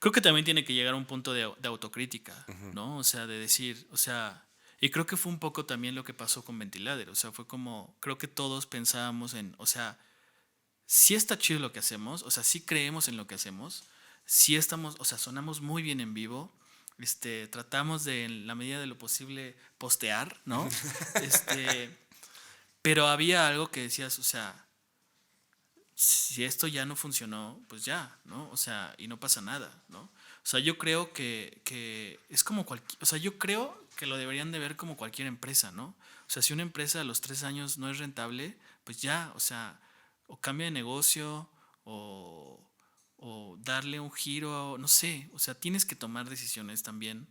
Creo que también tiene que llegar a un punto de autocrítica, ¿no? O sea, de decir, o sea... Y creo que fue un poco también lo que pasó con Ventilader. O sea, fue como... Creo que todos pensábamos en... O sea, sí está chido lo que hacemos. O sea, sí creemos en lo que hacemos. Sí estamos... O sea, sonamos muy bien en vivo. tratamos de, en la medida de lo posible, postear, ¿no? Pero había algo que decías, o sea, si esto ya no funcionó, pues ya, ¿no? O sea, y no pasa nada, ¿no? O sea, yo creo que es como cualquier, o sea, yo creo que lo deberían de ver como cualquier empresa, ¿no? O sea, si una empresa a los 3 años no es rentable, pues ya, o sea, o cambia de negocio o, o darle un giro, no sé, o sea, tienes que tomar decisiones también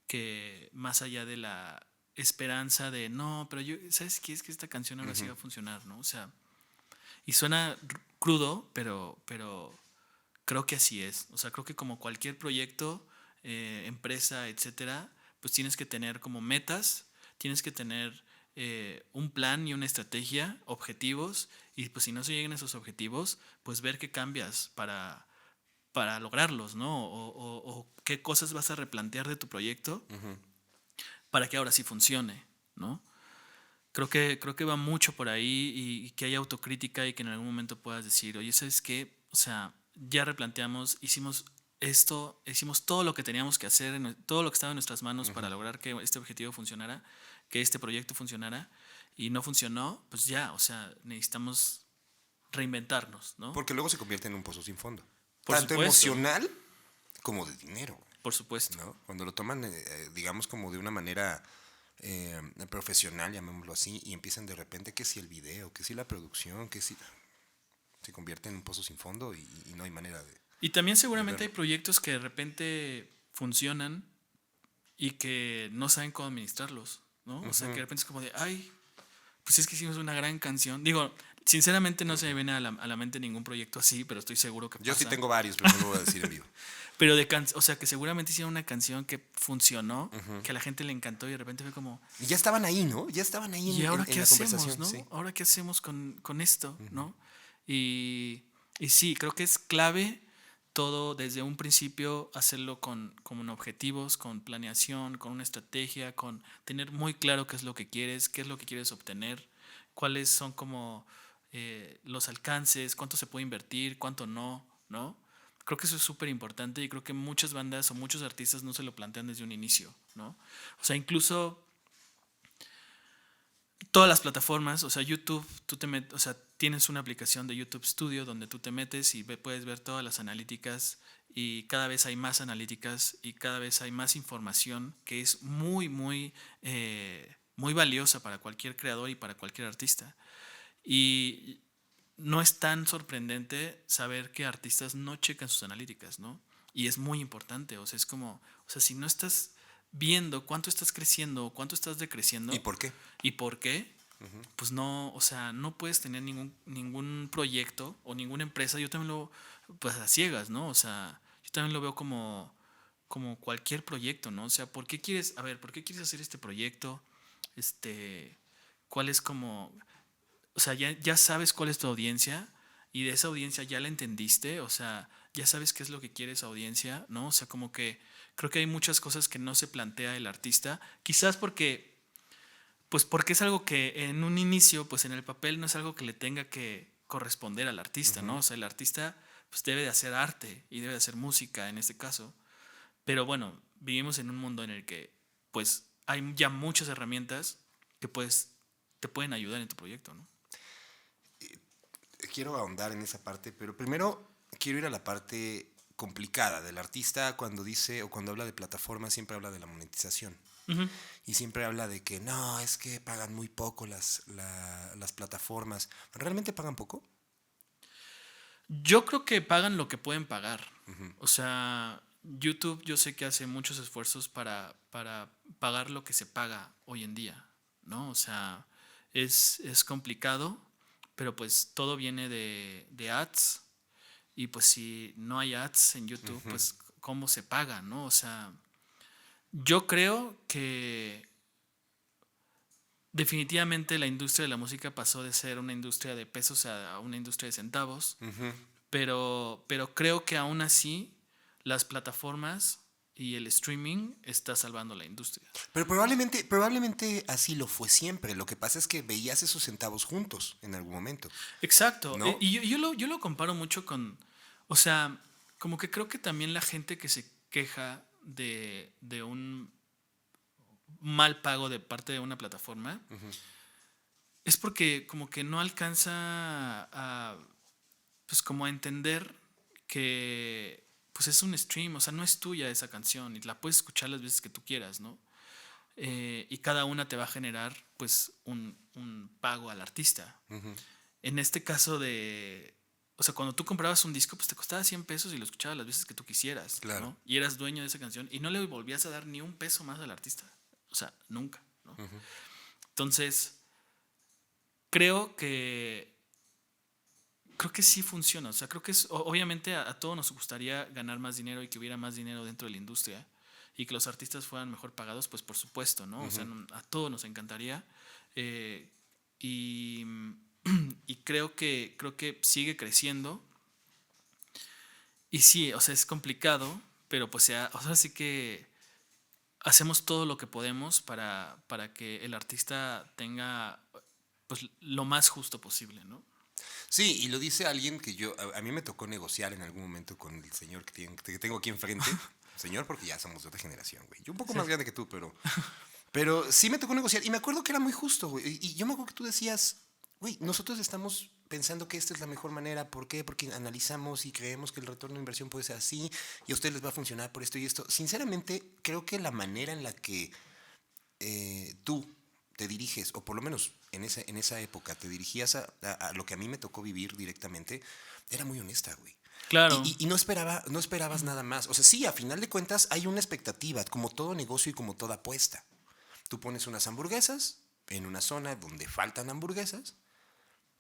que más allá de la esperanza de, no, pero yo, ¿sabes qué? Es que esta canción ahora sí va a funcionar, ¿no? O sea, y suena crudo, pero creo que así es. O sea, creo que como cualquier proyecto, empresa, etcétera, pues tienes que tener como metas, tienes que tener un plan y una estrategia, objetivos, y pues si no se llegan a esos objetivos, pues ver qué cambias para lograrlos, ¿no? O qué cosas vas a replantear de tu proyecto para que ahora sí funcione, ¿no? Creo que va mucho por ahí y que haya autocrítica y que en algún momento puedas decir, oye, ¿sabes qué? O sea, ya replanteamos, hicimos esto, hicimos todo lo que teníamos que hacer, todo lo que estaba en nuestras manos para lograr que este objetivo funcionara, que este proyecto funcionara, y no funcionó, pues ya, o sea, necesitamos reinventarnos, ¿no? Porque luego se convierte en un pozo sin fondo. Por Tanto supuesto, emocional como de dinero, por supuesto. ¿no? Cuando lo toman, digamos, como de una manera profesional, llamémoslo así, y empiezan de repente que si el video, que si la producción, que si... Se convierte en un pozo sin fondo y no hay manera de... Y también seguramente hay proyectos que de repente funcionan y que no saben cómo administrarlos, ¿no? O sea, que de repente es como de, ay, pues es que hicimos una gran canción. Digo, sinceramente no se me viene a la mente ningún proyecto así, pero estoy seguro que pasa. Yo sí tengo varios, pero no lo voy a decir en vivo. Pero o sea, que seguramente hicieron una canción que funcionó, que a la gente le encantó y de repente fue como, Y ya estaban ahí, ¿no? Ya estaban ahí ¿y ahora en qué la hacemos, conversación. no? Sí. ¿Ahora qué hacemos con esto, no? Y, y sí, creo que es clave todo desde un principio hacerlo con objetivos, con planeación, con una estrategia, con tener muy claro qué es lo que quieres obtener, cuáles son como los alcances, cuánto se puede invertir, cuánto no, ¿no? Creo que eso es súper importante y creo que muchas bandas o muchos artistas no se lo plantean desde un inicio, ¿no? O sea, incluso todas las plataformas, o sea, YouTube, o sea, tienes una aplicación de YouTube Studio donde tú te metes y puedes ver todas las analíticas y cada vez hay más analíticas y cada vez hay más información que es muy valiosa para cualquier creador y para cualquier artista. Y no es tan sorprendente saber que artistas no checan sus analíticas, ¿no? Y es muy importante, o sea, es como, o sea, si no estás viendo cuánto estás creciendo o cuánto estás decreciendo. ¿Y por qué? ¿Y por qué? Pues no, o sea, no puedes tener ningún proyecto o ninguna empresa, yo también lo, pues a ciegas, ¿no? O sea, yo también lo veo como cualquier proyecto, ¿no? O sea, ¿por qué quieres hacer este proyecto? ¿Cuál es como, o sea, ya sabes cuál es tu audiencia y de esa audiencia ya la entendiste, o sea, ya sabes qué es lo que quiere esa audiencia, ¿no? O sea, como que creo que hay muchas cosas que no se plantea el artista, quizás porque es algo que en un inicio, pues en el papel no es algo que le tenga que corresponder al artista, ¿no? O sea, el artista pues debe de hacer arte y debe de hacer música en este caso. Pero bueno, vivimos en un mundo en el que pues hay ya muchas herramientas que pues te pueden ayudar en tu proyecto, ¿no? Quiero ahondar en esa parte, pero primero quiero ir a la parte complicada del artista cuando dice o cuando habla de plataformas, siempre habla de la monetización. Y siempre habla de que no, es que pagan muy poco las plataformas. ¿Realmente pagan poco? Yo creo que pagan lo que pueden pagar. O sea, YouTube yo sé que hace muchos esfuerzos para pagar lo que se paga hoy en día, ¿no? O sea, es complicado, pero pues todo viene de ads. Y pues si no hay ads en YouTube, pues cómo se paga, ¿no? O sea, yo creo que definitivamente la industria de la música pasó de ser una industria de pesos a una industria de centavos, pero creo que aún así las plataformas y el streaming está salvando la industria. Pero probablemente así lo fue siempre. Lo que pasa es que veías esos centavos juntos en algún momento. Exacto. ¿No? Y yo lo comparo mucho con, o sea, como que creo que también la gente que se queja de un mal pago de parte de una plataforma, es porque como que no alcanza a, pues como a entender que pues es un stream, o sea, no es tuya esa canción y la puedes escuchar las veces que tú quieras, ¿no? Y cada una te va a generar pues un pago al artista. En este caso o sea, cuando tú comprabas un disco, pues te costaba 100 pesos y lo escuchabas las veces que tú quisieras, Claro. ¿no? Y eras dueño de esa canción y no le volvías a dar ni un peso más al artista. O sea, nunca, ¿no? Entonces, creo que sí funciona. O sea, creo que obviamente a todos nos gustaría ganar más dinero y que hubiera más dinero dentro de la industria y que los artistas fueran mejor pagados, pues por supuesto, ¿no? O sea, a todos nos encantaría. Y, y creo que sigue creciendo. Y sí, o sea, es complicado, pero pues o sea, sí que hacemos todo lo que podemos para que el artista tenga pues lo más justo posible, ¿no? Sí, y lo dice alguien que a mí me tocó negociar en algún momento con el señor que tengo aquí enfrente. Señor, porque ya somos de otra generación, güey. Yo un poco más grande que tú, pero sí me tocó negociar. Y me acuerdo que era muy justo, güey. Y yo me acuerdo que tú decías, güey, nosotros estamos pensando que esta es la mejor manera. ¿Por qué? Porque analizamos y creemos que el retorno de inversión puede ser así y a ustedes les va a funcionar por esto y esto. Sinceramente, creo que la manera en la que tú te diriges, o por lo menos en esa época te dirigías a lo que a mí me tocó vivir directamente, era muy honesta, güey. Claro. Y no esperabas nada más. O sea, sí, a final de cuentas hay una expectativa, como todo negocio y como toda apuesta. Tú pones unas hamburguesas en una zona donde faltan hamburguesas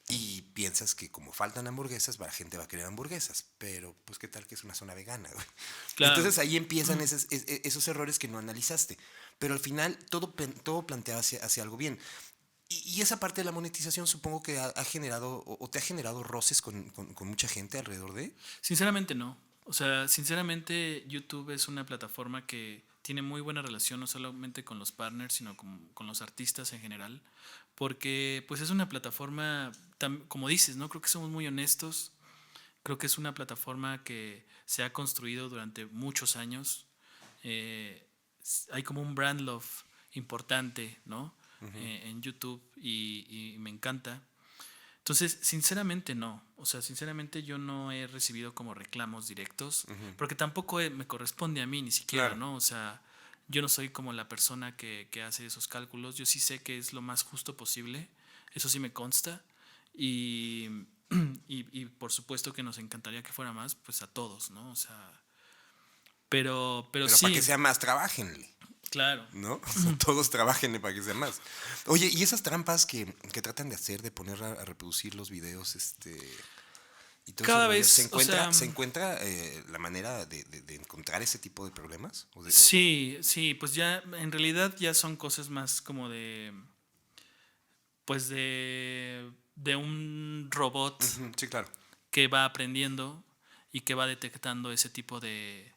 y piensas que como faltan hamburguesas, la gente va a querer hamburguesas. Pero, pues, ¿qué tal que es una zona vegana, güey? Claro. Entonces ahí empiezan esos errores que no analizaste. Pero al final todo plantea hacia algo bien. Y esa parte de la monetización supongo que ha generado o te ha generado roces con mucha gente alrededor de. Sinceramente no. O sea, sinceramente YouTube es una plataforma que tiene muy buena relación no solamente con los partners, sino con los artistas en general. Porque pues es una plataforma, como dices, ¿no? Creo que somos muy honestos. Creo que es una plataforma que se ha construido durante muchos años. Hay como un brand love importante, ¿no? En YouTube y me encanta. Entonces, sinceramente no. O sea, sinceramente yo no he recibido como reclamos directos, porque tampoco me corresponde a mí ni siquiera, Claro. ¿no? O sea, yo no soy como la persona que hace esos cálculos. Yo sí sé que es lo más justo posible. Eso sí me consta. Y, y por supuesto que nos encantaría que fuera más, pues a todos, ¿no? O sea, pero Pero sí, para que sea más, trabajenle. claro. ¿No? O sea, todos trabajenle para que sea más. Oye, y esas trampas que tratan de hacer, de poner a reproducir los videos, y todo Cada ese rollo, vez, o sea, ¿se encuentra la manera de encontrar ese tipo de problemas? sí, sí, pues ya en realidad ya son cosas más como pues de un robot Sí, claro. que va aprendiendo y que va detectando ese tipo de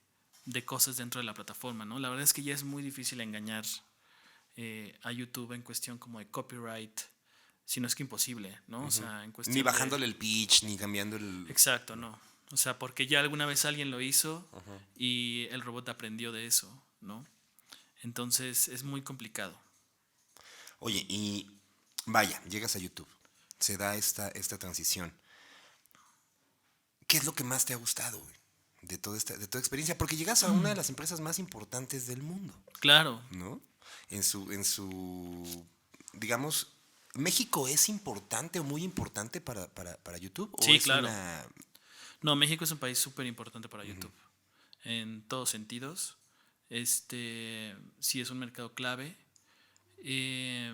cosas dentro de la plataforma, ¿no? La verdad es que ya es muy difícil engañar a YouTube en cuestión como de copyright, si no es que imposible, ¿no? O sea, en cuestión Ni bajándole el pitch, ni cambiando el. Exacto, no. O sea, porque ya alguna vez alguien lo hizo y el robot aprendió de eso, ¿no? Entonces es muy complicado. Oye, y vaya, llegas a YouTube, se da esta transición. ¿Qué es lo que más te ha gustado, güey, de toda experiencia? Porque llegas a una de las empresas más importantes del mundo, Claro. ¿no? Digamos, ¿México es importante o muy importante para YouTube? ¿O Sí, es claro. una. No, México es un país súper importante para YouTube. En todos sentidos. Sí es un mercado clave. Y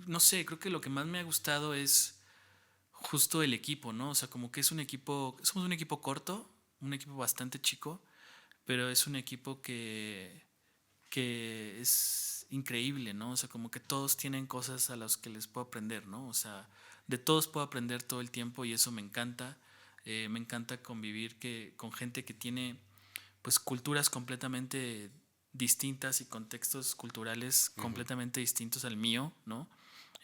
no sé, creo que lo que más me ha gustado es justo el equipo, ¿no? O sea, como que somos un equipo corto, un equipo bastante chico, pero es un equipo que es increíble, ¿no? O sea, como que todos tienen cosas a las que les puedo aprender, ¿no? O sea, de todos puedo aprender todo el tiempo y eso me encanta. Me encanta convivir con gente que tiene pues culturas completamente distintas y contextos culturales completamente distintos al mío, ¿no?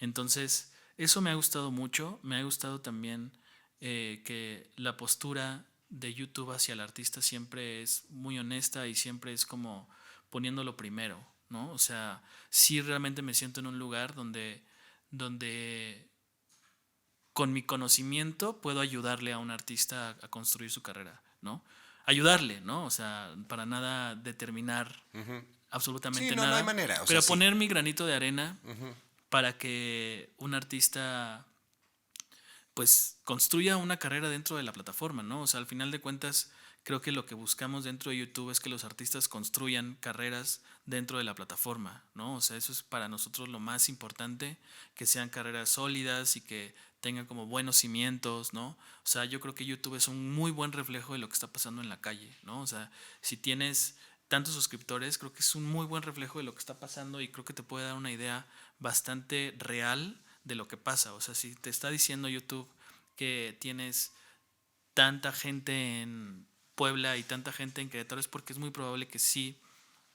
Entonces, eso me ha gustado mucho. Me ha gustado también que la postura de YouTube hacia el artista siempre es muy honesta y siempre es como poniéndolo primero, ¿no? O sea, sí realmente me siento en un lugar donde con mi conocimiento puedo ayudarle a un artista a construir su carrera, ¿no? Ayudarle, ¿no? O sea, para nada determinar absolutamente Sí, no hay nada, manera. O sea, pero sí. poner mi granito de arena para que un artista pues construya una carrera dentro de la plataforma, ¿no? O sea, al final de cuentas, creo que lo que buscamos dentro de YouTube es que los artistas construyan carreras dentro de la plataforma, ¿no? O sea, eso es para nosotros lo más importante, que sean carreras sólidas y que tengan como buenos cimientos, ¿no? O sea, yo creo que YouTube es un muy buen reflejo de lo que está pasando en la calle, ¿no? O sea, si tienes tantos suscriptores, creo que es un muy buen reflejo de lo que está pasando y creo que te puede dar una idea bastante real de lo que pasa. O sea, si te está diciendo YouTube que tienes tanta gente en Puebla y tanta gente en Querétaro, es porque es muy probable que sí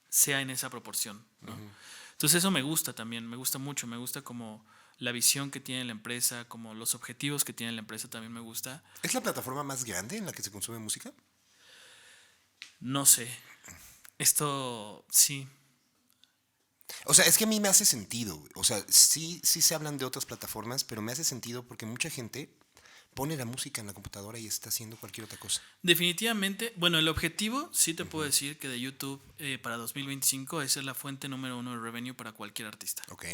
sea en esa proporción, ¿no? Entonces eso me gusta también, me gusta mucho, me gusta como la visión que tiene la empresa, como los objetivos que tiene la empresa también me gusta. ¿Es la plataforma más grande en la que se consume música? No sé, esto sí. O sea, es que a mí me hace sentido, güey. O sea, sí se hablan de otras plataformas, pero me hace sentido porque mucha gente pone la música en la computadora y está haciendo cualquier otra cosa. Definitivamente, bueno, el objetivo sí te puedo decir que de YouTube para 2025 es ser la fuente número uno de revenue para cualquier artista. Ok.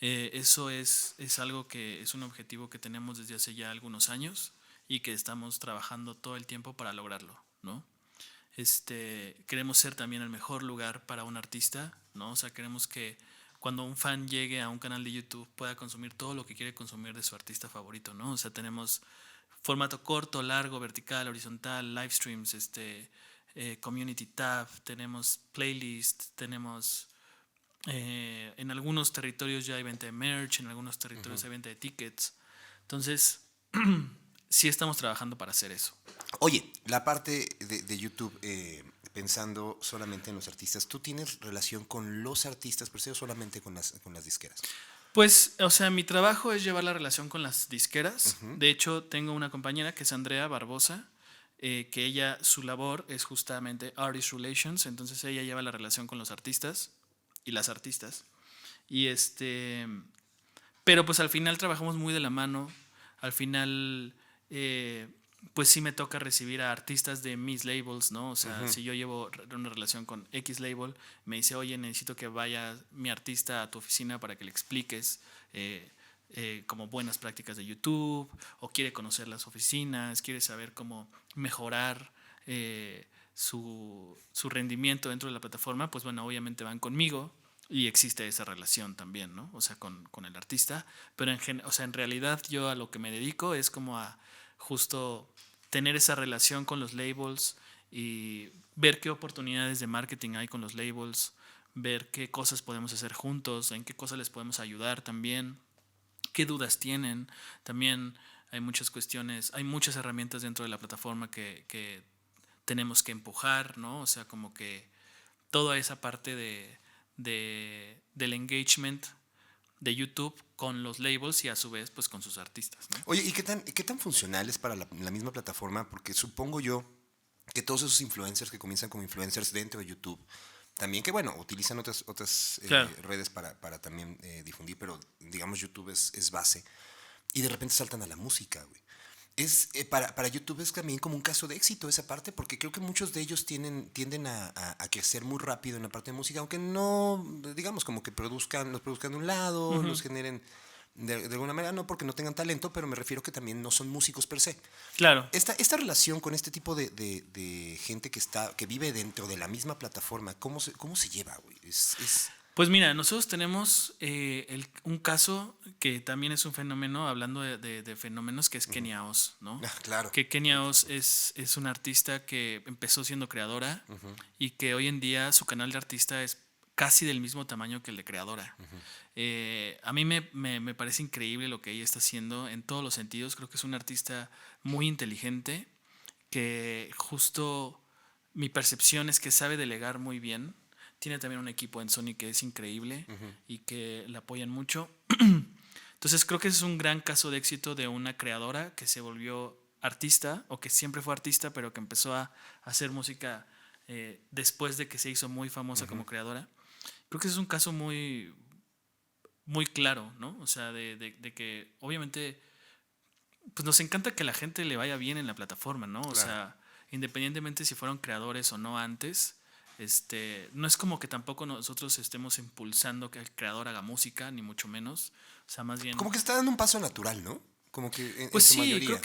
Eso es algo que es un objetivo que tenemos desde hace ya algunos años y que estamos trabajando todo el tiempo para lograrlo, ¿no? Queremos ser también el mejor lugar para un artista, ¿no? O sea, queremos que cuando un fan llegue a un canal de YouTube pueda consumir todo lo que quiere consumir de su artista favorito, ¿no? O sea, tenemos formato corto, largo, vertical, horizontal, live streams, community tab, tenemos playlist, tenemos en algunos territorios ya hay venta de merch, en algunos territorios hay venta de tickets. Entonces, sí estamos trabajando para hacer eso. Oye, la parte de YouTube, pensando solamente en los artistas, ¿tú tienes relación con los artistas, pero solamente con las disqueras? Pues, o sea, mi trabajo es llevar la relación con las disqueras. De hecho, tengo una compañera que es Andrea Barbosa, que ella, su labor es justamente Artist Relations, entonces ella lleva la relación con los artistas y las artistas. Y pero pues al final trabajamos muy de la mano. Al final, pues sí me toca recibir a artistas de mis labels, ¿no? O sea, si yo llevo una relación con X label, me dice, oye, necesito que vaya mi artista a tu oficina para que le expliques como buenas prácticas de YouTube, o quiere conocer las oficinas, quiere saber cómo mejorar su rendimiento dentro de la plataforma, pues bueno, obviamente van conmigo y existe esa relación también, ¿no? O sea, con el artista, pero o sea, en realidad yo a lo que me dedico es como a justo tener esa relación con los labels y ver qué oportunidades de marketing hay con los labels, ver qué cosas podemos hacer juntos, en qué cosas les podemos ayudar también, qué dudas tienen. También hay muchas cuestiones, hay muchas herramientas dentro de la plataforma que tenemos que empujar, ¿no? O sea, como que toda esa parte del engagement de YouTube con los labels y a su vez pues con sus artistas, ¿no? Oye, ¿y qué tan funcional es para la misma plataforma? Porque supongo yo que todos esos influencers que comienzan como influencers dentro de YouTube, también que bueno, utilizan otras Claro. redes para también difundir, pero digamos YouTube es base, y de repente saltan a la música, güey. Para YouTube es también como un caso de éxito esa parte, porque creo que muchos de ellos tienden a crecer muy rápido en la parte de música, aunque no, digamos, como que los produzcan de un lado, los generen de alguna manera, no porque no tengan talento, pero me refiero que también no son músicos per se. Claro. Esta relación con este tipo de gente que vive dentro de la misma plataforma, ¿cómo se lleva, güey? Pues mira, nosotros tenemos un caso que también es un fenómeno, hablando de fenómenos, que es Kenia Oz, ¿no? Claro. Que Kenia Oz es una artista que empezó siendo creadora y que hoy en día su canal de artista es casi del mismo tamaño que el de creadora. A mí me parece increíble lo que ella está haciendo en todos los sentidos. Creo que es una artista muy inteligente, que justo mi percepción es que sabe delegar muy bien. Tiene también un equipo en Sony que es increíble y que la apoyan mucho. Entonces creo que ese es un gran caso de éxito de una creadora que se volvió artista o que siempre fue artista, pero que empezó a hacer música después de que se hizo muy famosa como creadora. Creo que ese es un caso muy, muy claro, ¿no? O sea, de que obviamente pues nos encanta que la gente le vaya bien en la plataforma, ¿no? O sea, independientemente si fueron creadores o no antes, no es como que tampoco nosotros estemos impulsando que el creador haga música, ni mucho menos. O sea, más bien. Como que se está dando un paso natural, ¿no? Como que Pues en su sí, mayoría.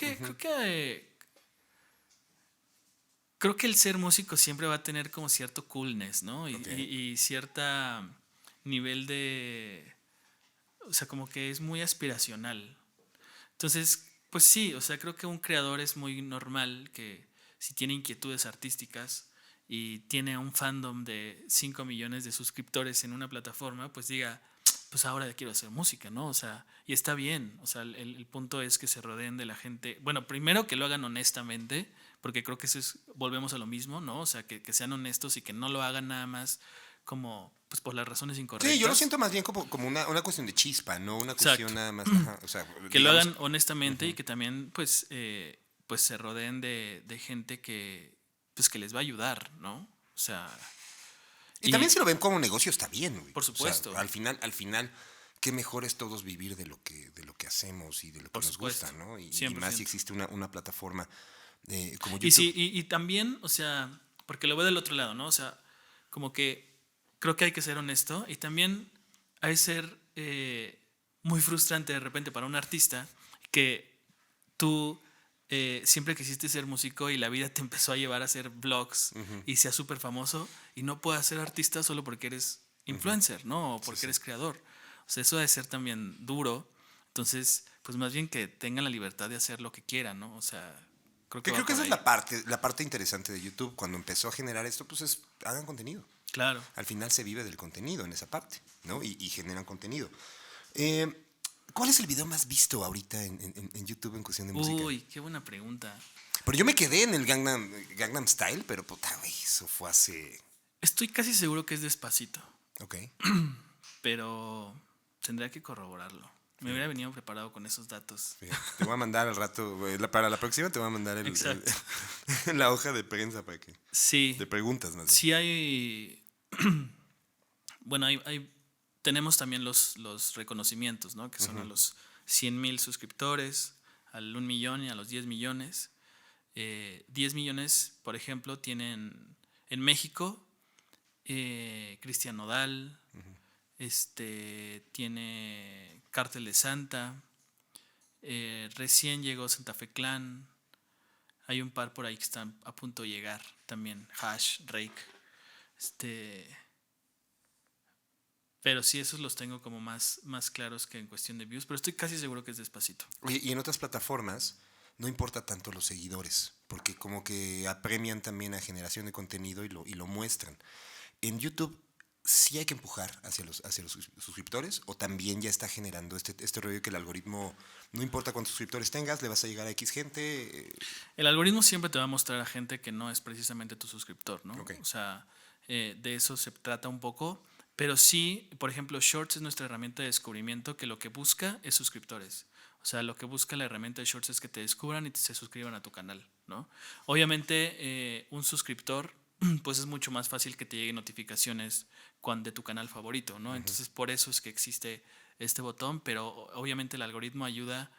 creo que el ser músico siempre va a tener como cierto coolness, ¿no? Ok. Y cierta nivel de. O sea, como que es muy aspiracional. Entonces, pues sí, o sea, creo que un creador es muy normal que si tiene inquietudes artísticas y tiene un fandom de 5 millones de suscriptores en una plataforma, pues diga, pues ahora quiero hacer música, ¿no? O sea, y está bien, o sea, el punto es que se rodeen de la gente, bueno, primero que lo hagan honestamente, porque creo que eso es, volvemos a lo mismo, ¿no? O sea, que sean honestos y que no lo hagan nada más como, pues por las razones incorrectas. Sí, yo lo siento más bien como una cuestión de chispa, no una cuestión Exacto. nada más. Ajá, o sea, Que lo digamos, hagan honestamente y que también pues se rodeen de gente pues que les va a ayudar, ¿no? O sea, y también si lo ven como negocio está bien, güey. por O sea, supuesto, al final, qué mejor es todos vivir de lo que hacemos y de lo que por nos supuesto, gusta, ¿no? Y más 100%. si existe una plataforma como Y YouTube. sí, y también, o sea, porque lo veo del otro lado, ¿no? O sea, como que creo que hay que ser honesto y también hay que ser muy frustrante de repente para un artista que tú siempre quisiste ser músico y la vida te empezó a llevar a hacer vlogs y seas súper famoso y no puedas ser artista solo porque eres influencer, ¿no? O porque eres creador. O sea, eso debe ser también duro. Entonces, pues más bien que tengan la libertad de hacer lo que quieran, ¿no? O sea, creo que Que va creo que por esa es ahí. la parte interesante de YouTube. Cuando empezó a generar esto, pues hagan contenido. Claro. Al final se vive del contenido en esa parte, ¿no? Y generan contenido. Eh, ¿Cuál es el video más visto ahorita en YouTube en cuestión de música? Uy, qué buena pregunta. Pero yo me quedé en el Gangnam Style, pero puta, güey, eso fue hace... Estoy casi seguro que es Despacito, Ok. pero tendría que corroborarlo. Me hubiera venido preparado con esos datos. Fíjate, te voy a mandar al rato, güey, para la próxima te voy a mandar Exacto. la hoja de prensa para que... Sí, De preguntas, más bien. sí hay. Bueno, tenemos también los reconocimientos, ¿no? Que son a los 100,000 suscriptores, al 1 millón y a los 10 millones. 10 millones, por ejemplo, tienen en México Cristian Nodal, tiene Cártel de Santa, recién llegó Santa Fe Clan, hay un par por ahí que están a punto de llegar también, Hash, Rake, pero sí, esos los tengo como más claros que en cuestión de views, pero estoy casi seguro que es Despacito. Oye, y en otras plataformas no importa tanto los seguidores, porque como que apremian también a generación de contenido y lo muestran. En YouTube sí hay que empujar hacia los suscriptores, o también ya está generando este rollo que el algoritmo, no importa cuántos suscriptores tengas, le vas a llegar a X gente. El algoritmo siempre te va a mostrar a gente que no es precisamente tu suscriptor, ¿no? Ok. O sea, de eso se trata un poco. Pero sí, por ejemplo, Shorts es nuestra herramienta de descubrimiento que lo que busca es suscriptores. O sea, lo que busca la herramienta de Shorts es que te descubran y se suscriban a tu canal, ¿no? Obviamente, un suscriptor, pues es mucho más fácil que te lleguen notificaciones de tu canal favorito, ¿no? Entonces, por eso es que existe este botón, pero obviamente el algoritmo ayuda,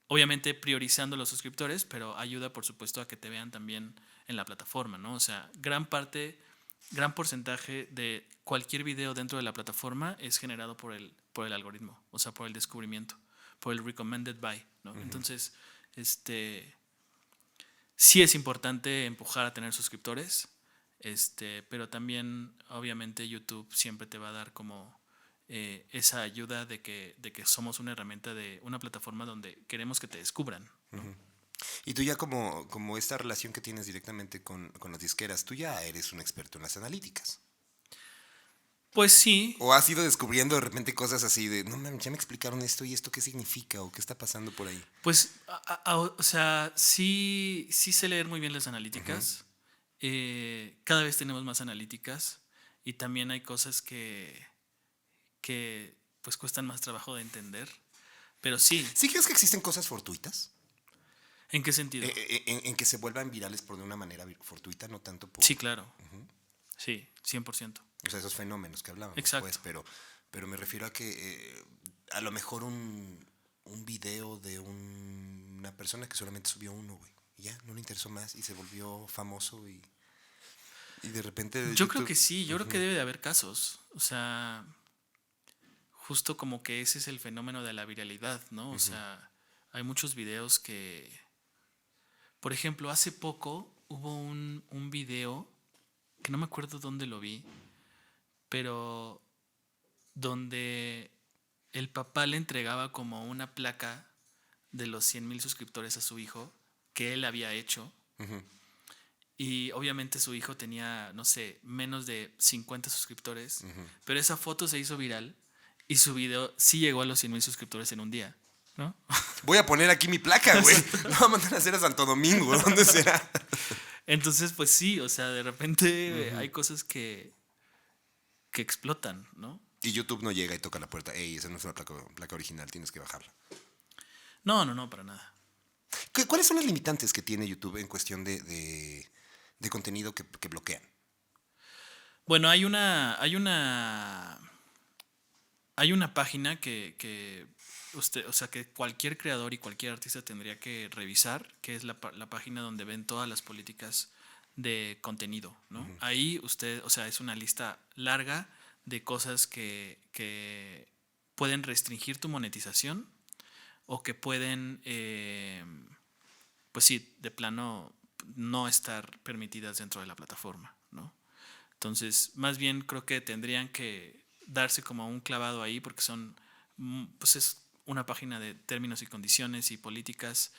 obviamente priorizando los suscriptores, pero ayuda, por supuesto, a que te vean también en la plataforma, ¿no? O sea, gran porcentaje de cualquier video dentro de la plataforma es generado por el algoritmo, o sea, por el descubrimiento, por el recommended by, ¿no? Entonces, sí es importante empujar a tener suscriptores, pero también, obviamente, YouTube siempre te va a dar como esa ayuda de que somos una herramienta de una plataforma donde queremos que te descubran, ¿no? Y tú ya como esta relación que tienes directamente con las disqueras, tú ya eres un experto en las analíticas. Pues sí. ¿O has ido descubriendo de repente cosas así de, no mames, ya me explicaron esto y esto qué significa o qué está pasando por ahí? Pues, o sea, sí sé leer muy bien las analíticas. Cada vez tenemos más analíticas y también hay cosas que pues cuestan más trabajo de entender. Pero sí, ¿Sí crees que existen cosas fortuitas? ¿En qué sentido? En que se vuelvan virales por de una manera fortuita, no tanto por... Sí, claro. Sí, 100%. O sea, esos fenómenos que hablábamos, Exacto. pues, pero me refiero a que a lo mejor un video de una persona que solamente subió uno, güey, y ya, no le interesó más y se volvió famoso y de repente Yo creo YouTube... que sí, yo creo que debe de haber casos. O sea, justo como que ese es el fenómeno de la viralidad, ¿no? O sea, hay muchos videos que... Por ejemplo, hace poco hubo un video, que no me acuerdo dónde lo vi, pero donde el papá le entregaba como una placa de los 100,000 suscriptores a su hijo que él había hecho. Y obviamente su hijo tenía, no sé, menos de 50 suscriptores, pero esa foto se hizo viral y su video sí llegó a los 100,000 suscriptores en un día, ¿no? Voy a poner aquí mi placa, güey. Lo voy a mandar a hacer a Santo Domingo. ¿Dónde será? Entonces, pues sí, o sea, de repente hay cosas que explotan, ¿no? Y YouTube no llega y toca la puerta. Ey, esa no es una placa original, tienes que bajarla. No, para nada. ¿Cuáles son las limitantes que tiene YouTube en cuestión de contenido que bloquean? Bueno, hay una página que usted, o sea, que cualquier creador y cualquier artista tendría que revisar, que es la página donde ven todas las políticas de contenido, ¿no? Ahí usted, o sea, es una lista larga de cosas que pueden restringir tu monetización o que pueden, pues sí, de plano no estar permitidas dentro de la plataforma, ¿no? Entonces, más bien creo que tendrían que darse como un clavado ahí porque pues es una página de términos y condiciones y políticas,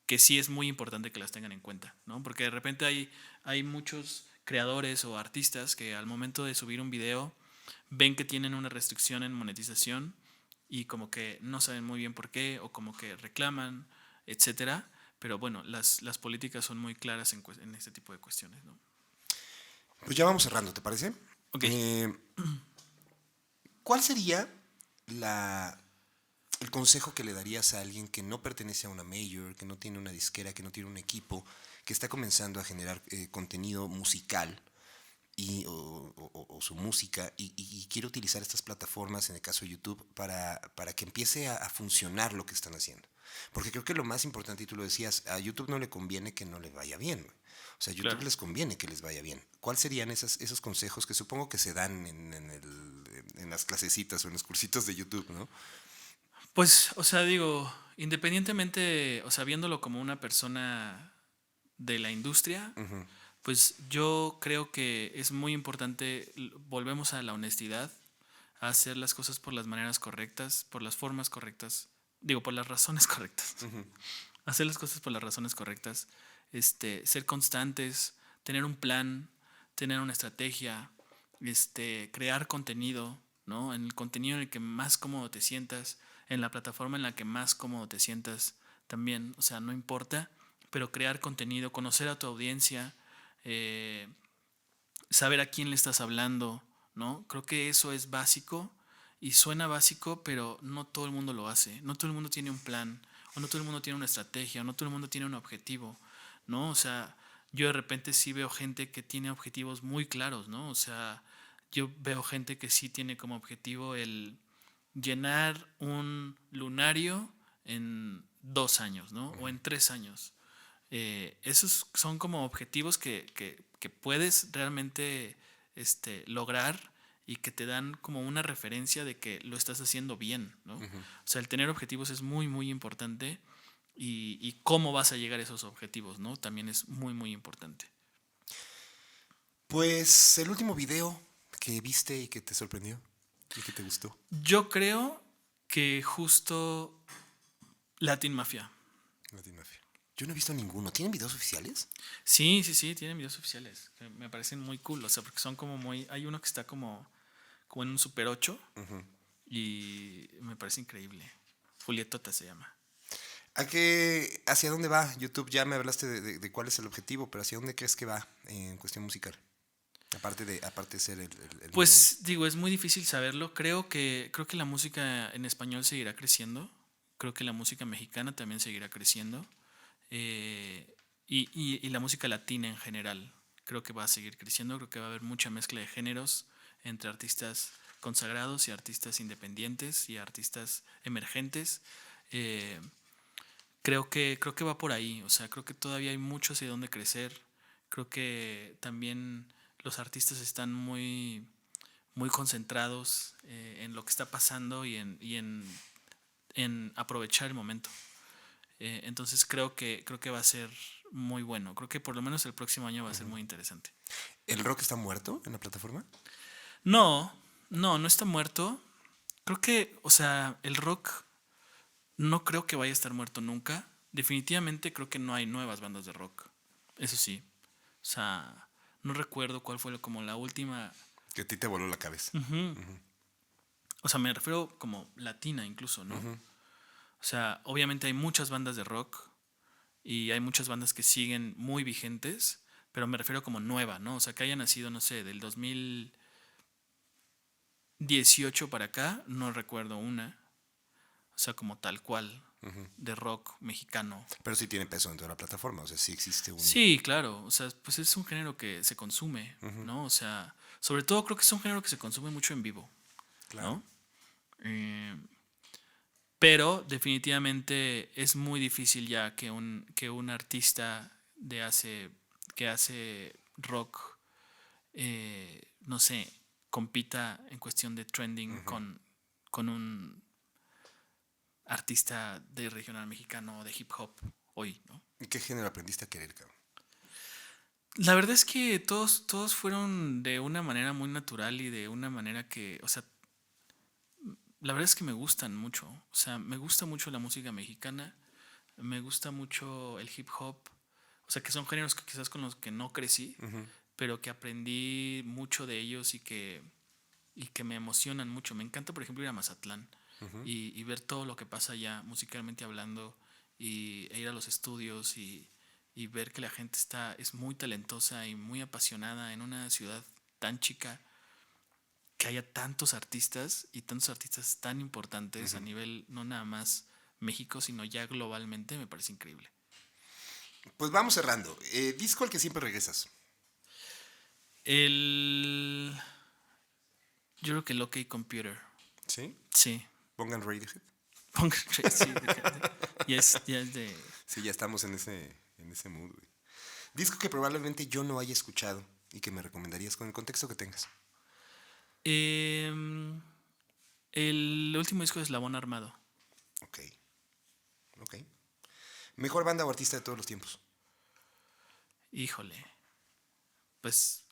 que sí es muy importante que las tengan en cuenta, ¿no? Porque de repente hay muchos creadores o artistas que al momento de subir un video ven que tienen una restricción en monetización y como que no saben muy bien por qué o como que reclaman, etcétera. Pero bueno, las políticas son muy claras en este tipo de cuestiones, ¿no? Pues ya vamos cerrando, ¿te parece? Ok. ¿Cuál sería el consejo que le darías a alguien que no pertenece a una major, que no tiene una disquera, que no tiene un equipo, que está comenzando a generar contenido musical o su música y quiere utilizar estas plataformas, en el caso de YouTube, para que empiece a funcionar lo que están haciendo? Porque creo que lo más importante, y tú lo decías, a YouTube no le conviene que no le vaya bien, güey. O sea, a YouTube les conviene que les vaya bien. ¿Cuáles serían esos consejos que supongo que se dan en las clasecitas o en los cursitos de YouTube, ¿no? Pues, o sea, digo, independientemente, o sea, viéndolo como una persona de la industria, pues yo creo que es muy importante, volvemos a la honestidad, a hacer las cosas por las maneras correctas, por las formas correctas, digo, por las razones correctas. Hacer las cosas por las razones correctas, ser constantes, tener un plan, tener una estrategia, crear contenido, ¿no? En el contenido en el que más cómodo te sientas, en la plataforma en la que más cómodo te sientas también, o sea, no importa, pero crear contenido, conocer a tu audiencia, saber a quién le estás hablando, ¿no? Creo que eso es básico y suena básico, pero no todo el mundo lo hace, no todo el mundo tiene un plan, o no todo el mundo tiene una estrategia, o no todo el mundo tiene un objetivo, ¿no? O sea, yo de repente sí veo gente que tiene objetivos muy claros, ¿no? O sea, yo veo gente que sí tiene como objetivo el llenar un lunario en 2 años, ¿no? O en 3 años. Esos son como objetivos que puedes realmente lograr y que te dan como una referencia de que lo estás haciendo bien, ¿no? O sea, el tener objetivos es muy, muy importante y cómo vas a llegar a esos objetivos, ¿no? También es muy, muy importante. Pues el último video que viste y que te sorprendió y que te gustó. Yo creo que justo Latin Mafia. Latin Mafia. Yo no he visto ninguno. ¿Tienen videos oficiales? Sí, tienen videos oficiales. Que me parecen muy cool, o sea, porque son como muy... Hay uno que está como en un Super 8 y me parece increíble. Julietota se llama. ¿Hacia dónde va YouTube? Ya me hablaste de cuál es el objetivo, pero ¿hacia dónde crees que va en cuestión musical? Aparte de ser el Pues digo, es muy difícil saberlo. Creo que la música en español seguirá creciendo. creo que la música mexicana también seguirá creciendo. Y la música latina en general creo que va a seguir creciendo. Creo que va a haber mucha mezcla de géneros entre artistas consagrados y artistas independientes y artistas emergentes. Eh, creo que va por ahí. O sea, creo que todavía hay mucho hacia dónde crecer. Creo que también los artistas están muy concentrados en lo que está pasando en aprovechar el momento. Entonces creo que va a ser muy bueno. Creo que por lo menos el próximo año va a ser muy interesante. ¿El rock está muerto en la plataforma? No está muerto. Creo que, o sea, el rock no creo que vaya a estar muerto nunca. Definitivamente creo que no hay nuevas bandas de rock. Eso sí. O sea, no recuerdo cuál fue como la última. Que a ti te voló la cabeza. O sea, me refiero como latina incluso, ¿no? O sea, obviamente hay muchas bandas de rock y hay muchas bandas que siguen muy vigentes, pero me refiero como nueva, ¿no? O sea, que haya nacido, no sé, del 2018 para acá, no recuerdo una. O sea, como tal cual, de rock mexicano. Pero sí tiene peso dentro de la plataforma, o sea, sí existe un... Sí, claro, o sea, pues es un género que se consume, ¿no? O sea, sobre todo creo que es un género que se consume mucho en vivo, Claro. ¿no? Pero definitivamente es muy difícil ya que un artista que hace rock, no sé, compita en cuestión de trending con un artista de regional mexicano de hip hop hoy, ¿no? ¿Y qué género aprendiste a querer, cabrón? La verdad es que todos fueron de una manera muy natural y de una manera que, o sea, la verdad es que me gustan mucho. O sea, me gusta mucho la música mexicana, me gusta mucho el hip hop. O sea, que son géneros que quizás con los que no crecí, pero que aprendí mucho de ellos y que me emocionan mucho. Me encanta, por ejemplo, ir a Mazatlán y ver todo lo que pasa allá, musicalmente hablando, e ir a los estudios y ver que la gente es muy talentosa y muy apasionada en una ciudad tan chica, que haya tantos artistas y tantos artistas tan importantes a nivel no nada más México, sino ya globalmente, me parece increíble. Pues vamos cerrando. Disco al que siempre regresas. Yo creo que el OK Computer. ¿Sí? Sí. Pongan Radiohead. Sí, ya es de... Sí, ya estamos en ese mood, güey. Disco que probablemente yo no haya escuchado y que me recomendarías con el contexto que tengas. El último disco de Eslabón Armado. Ok. Mejor banda o artista de todos los tiempos. Híjole. Pues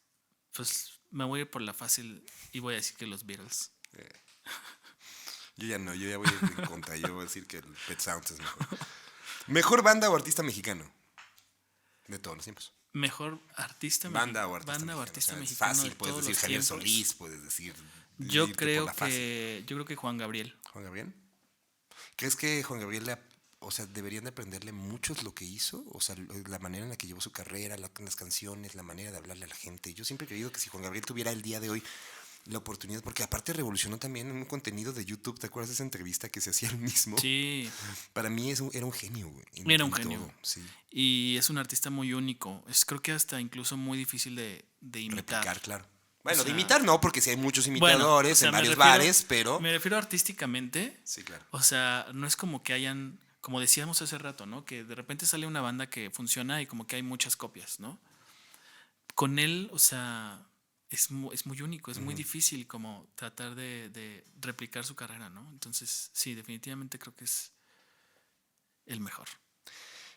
me voy a ir por la fácil y voy a decir que los Beatles. Yo ya no, yo ya voy a ir en contra. Yo voy a decir que el Pet Sounds es mejor. Mejor banda o artista mexicano de todos los tiempos. Mejor artista Banda o artista mexicano. artista O sea, mexicano. es fácil, de puedes todos decir los Javier tiempos. Solís, puedes decir. Yo irte por la fácil. creo que Juan Gabriel. ¿Juan Gabriel? ¿Crees que Juan Gabriel, o sea, deberían de aprenderle muchos lo que hizo? O sea, la manera en la que llevó su carrera, las canciones, la manera de hablarle a la gente. Yo siempre he creído que si Juan Gabriel tuviera el día de hoy la oportunidad, porque aparte revolucionó también un contenido de YouTube. ¿Te acuerdas de esa entrevista que se hacía él mismo? Sí. Para mí era un genio, güey. Era un genio. Todo, sí. Y es un artista muy único. Creo que hasta incluso muy difícil de imitar. Replicar, claro. Bueno, O sea, de imitar no, porque sí hay muchos imitadores o sea, en varios bares, pero... Me refiero artísticamente. Sí, claro. O sea, no es como que hayan, como decíamos hace rato, ¿no? Que de repente sale una banda que funciona y como que hay muchas copias, ¿no? Con él, o sea, es muy único, es muy difícil como tratar de replicar su carrera, ¿no? Entonces, sí, definitivamente creo que es el mejor.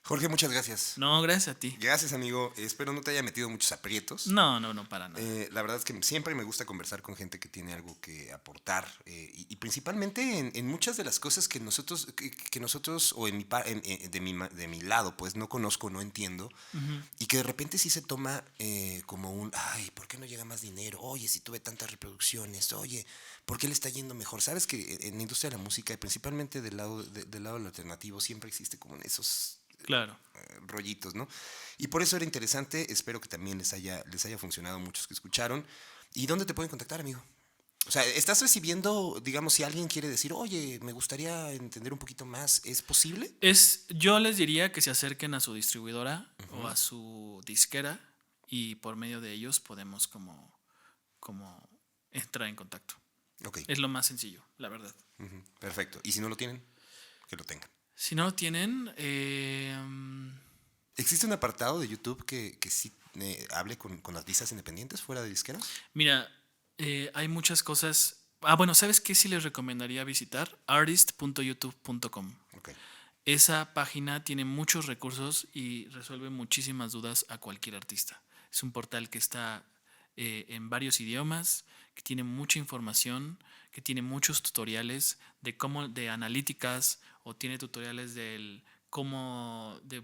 Jorge, muchas gracias. No, gracias a ti. Gracias, amigo. Espero no te haya metido muchos aprietos. No, para nada. La verdad es que siempre me gusta conversar con gente que tiene algo que aportar y principalmente en muchas de las cosas que nosotros o de mi lado, pues no conozco, no entiendo y que de repente sí se toma como ay, ¿por qué no llega más dinero? Oye, si tuve tantas reproducciones, oye, ¿por qué le está yendo mejor? Sabes que en la industria de la música y principalmente del lado del alternativo siempre existe como en esos... Claro. Rollitos, ¿no? Y por eso era interesante. Espero que también les haya funcionado a muchos que escucharon. ¿Y dónde te pueden contactar, amigo? O sea, ¿estás recibiendo, digamos, si alguien quiere decir, oye, me gustaría entender un poquito más, ¿es posible? Yo les diría que se acerquen a su distribuidora o a su disquera y por medio de ellos podemos como entrar en contacto. Ok. Es lo más sencillo, la verdad. Perfecto. ¿Y si no lo tienen? Que lo tengan. Si no lo tienen, ¿Existe un apartado de YouTube que sí hable con artistas independientes fuera de disqueras? mira, hay muchas cosas. Bueno, ¿sabes qué sí les recomendaría visitar? artist.youtube.com. Ok. Esa página tiene muchos recursos y resuelve muchísimas dudas a cualquier artista. Es un portal que está en varios idiomas, que tiene mucha información, que tiene muchos tutoriales de analíticas, o tiene tutoriales de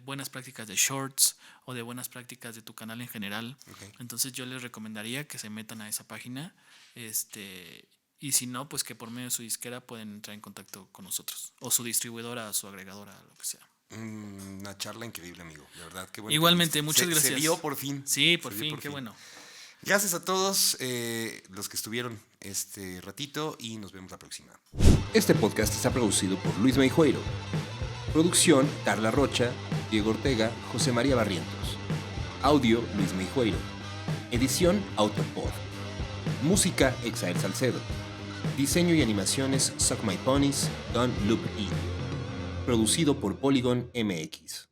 buenas prácticas de shorts o de buenas prácticas de tu canal en general. Ok. Entonces yo les recomendaría que se metan a esa página, y si no, pues que por medio de su disquera pueden entrar en contacto con nosotros, o su distribuidora, su agregadora, lo que sea. Una charla increíble, amigo. De verdad, qué bueno. Igualmente, muchas gracias. Se dio por fin. Sí, por Se dio fin, qué bueno. Gracias a todos los que estuvieron este ratito y nos vemos la próxima. Este podcast está producido por Luis Meijueiro. Producción, Carla Rocha, Diego Ortega, José María Barrientos. Audio, Luis Meijueiro. Edición, Autopod. Música, Exael Salcedo. Diseño y animaciones, Suck My Ponies, Don't Loop E. Producido por Polygon MX.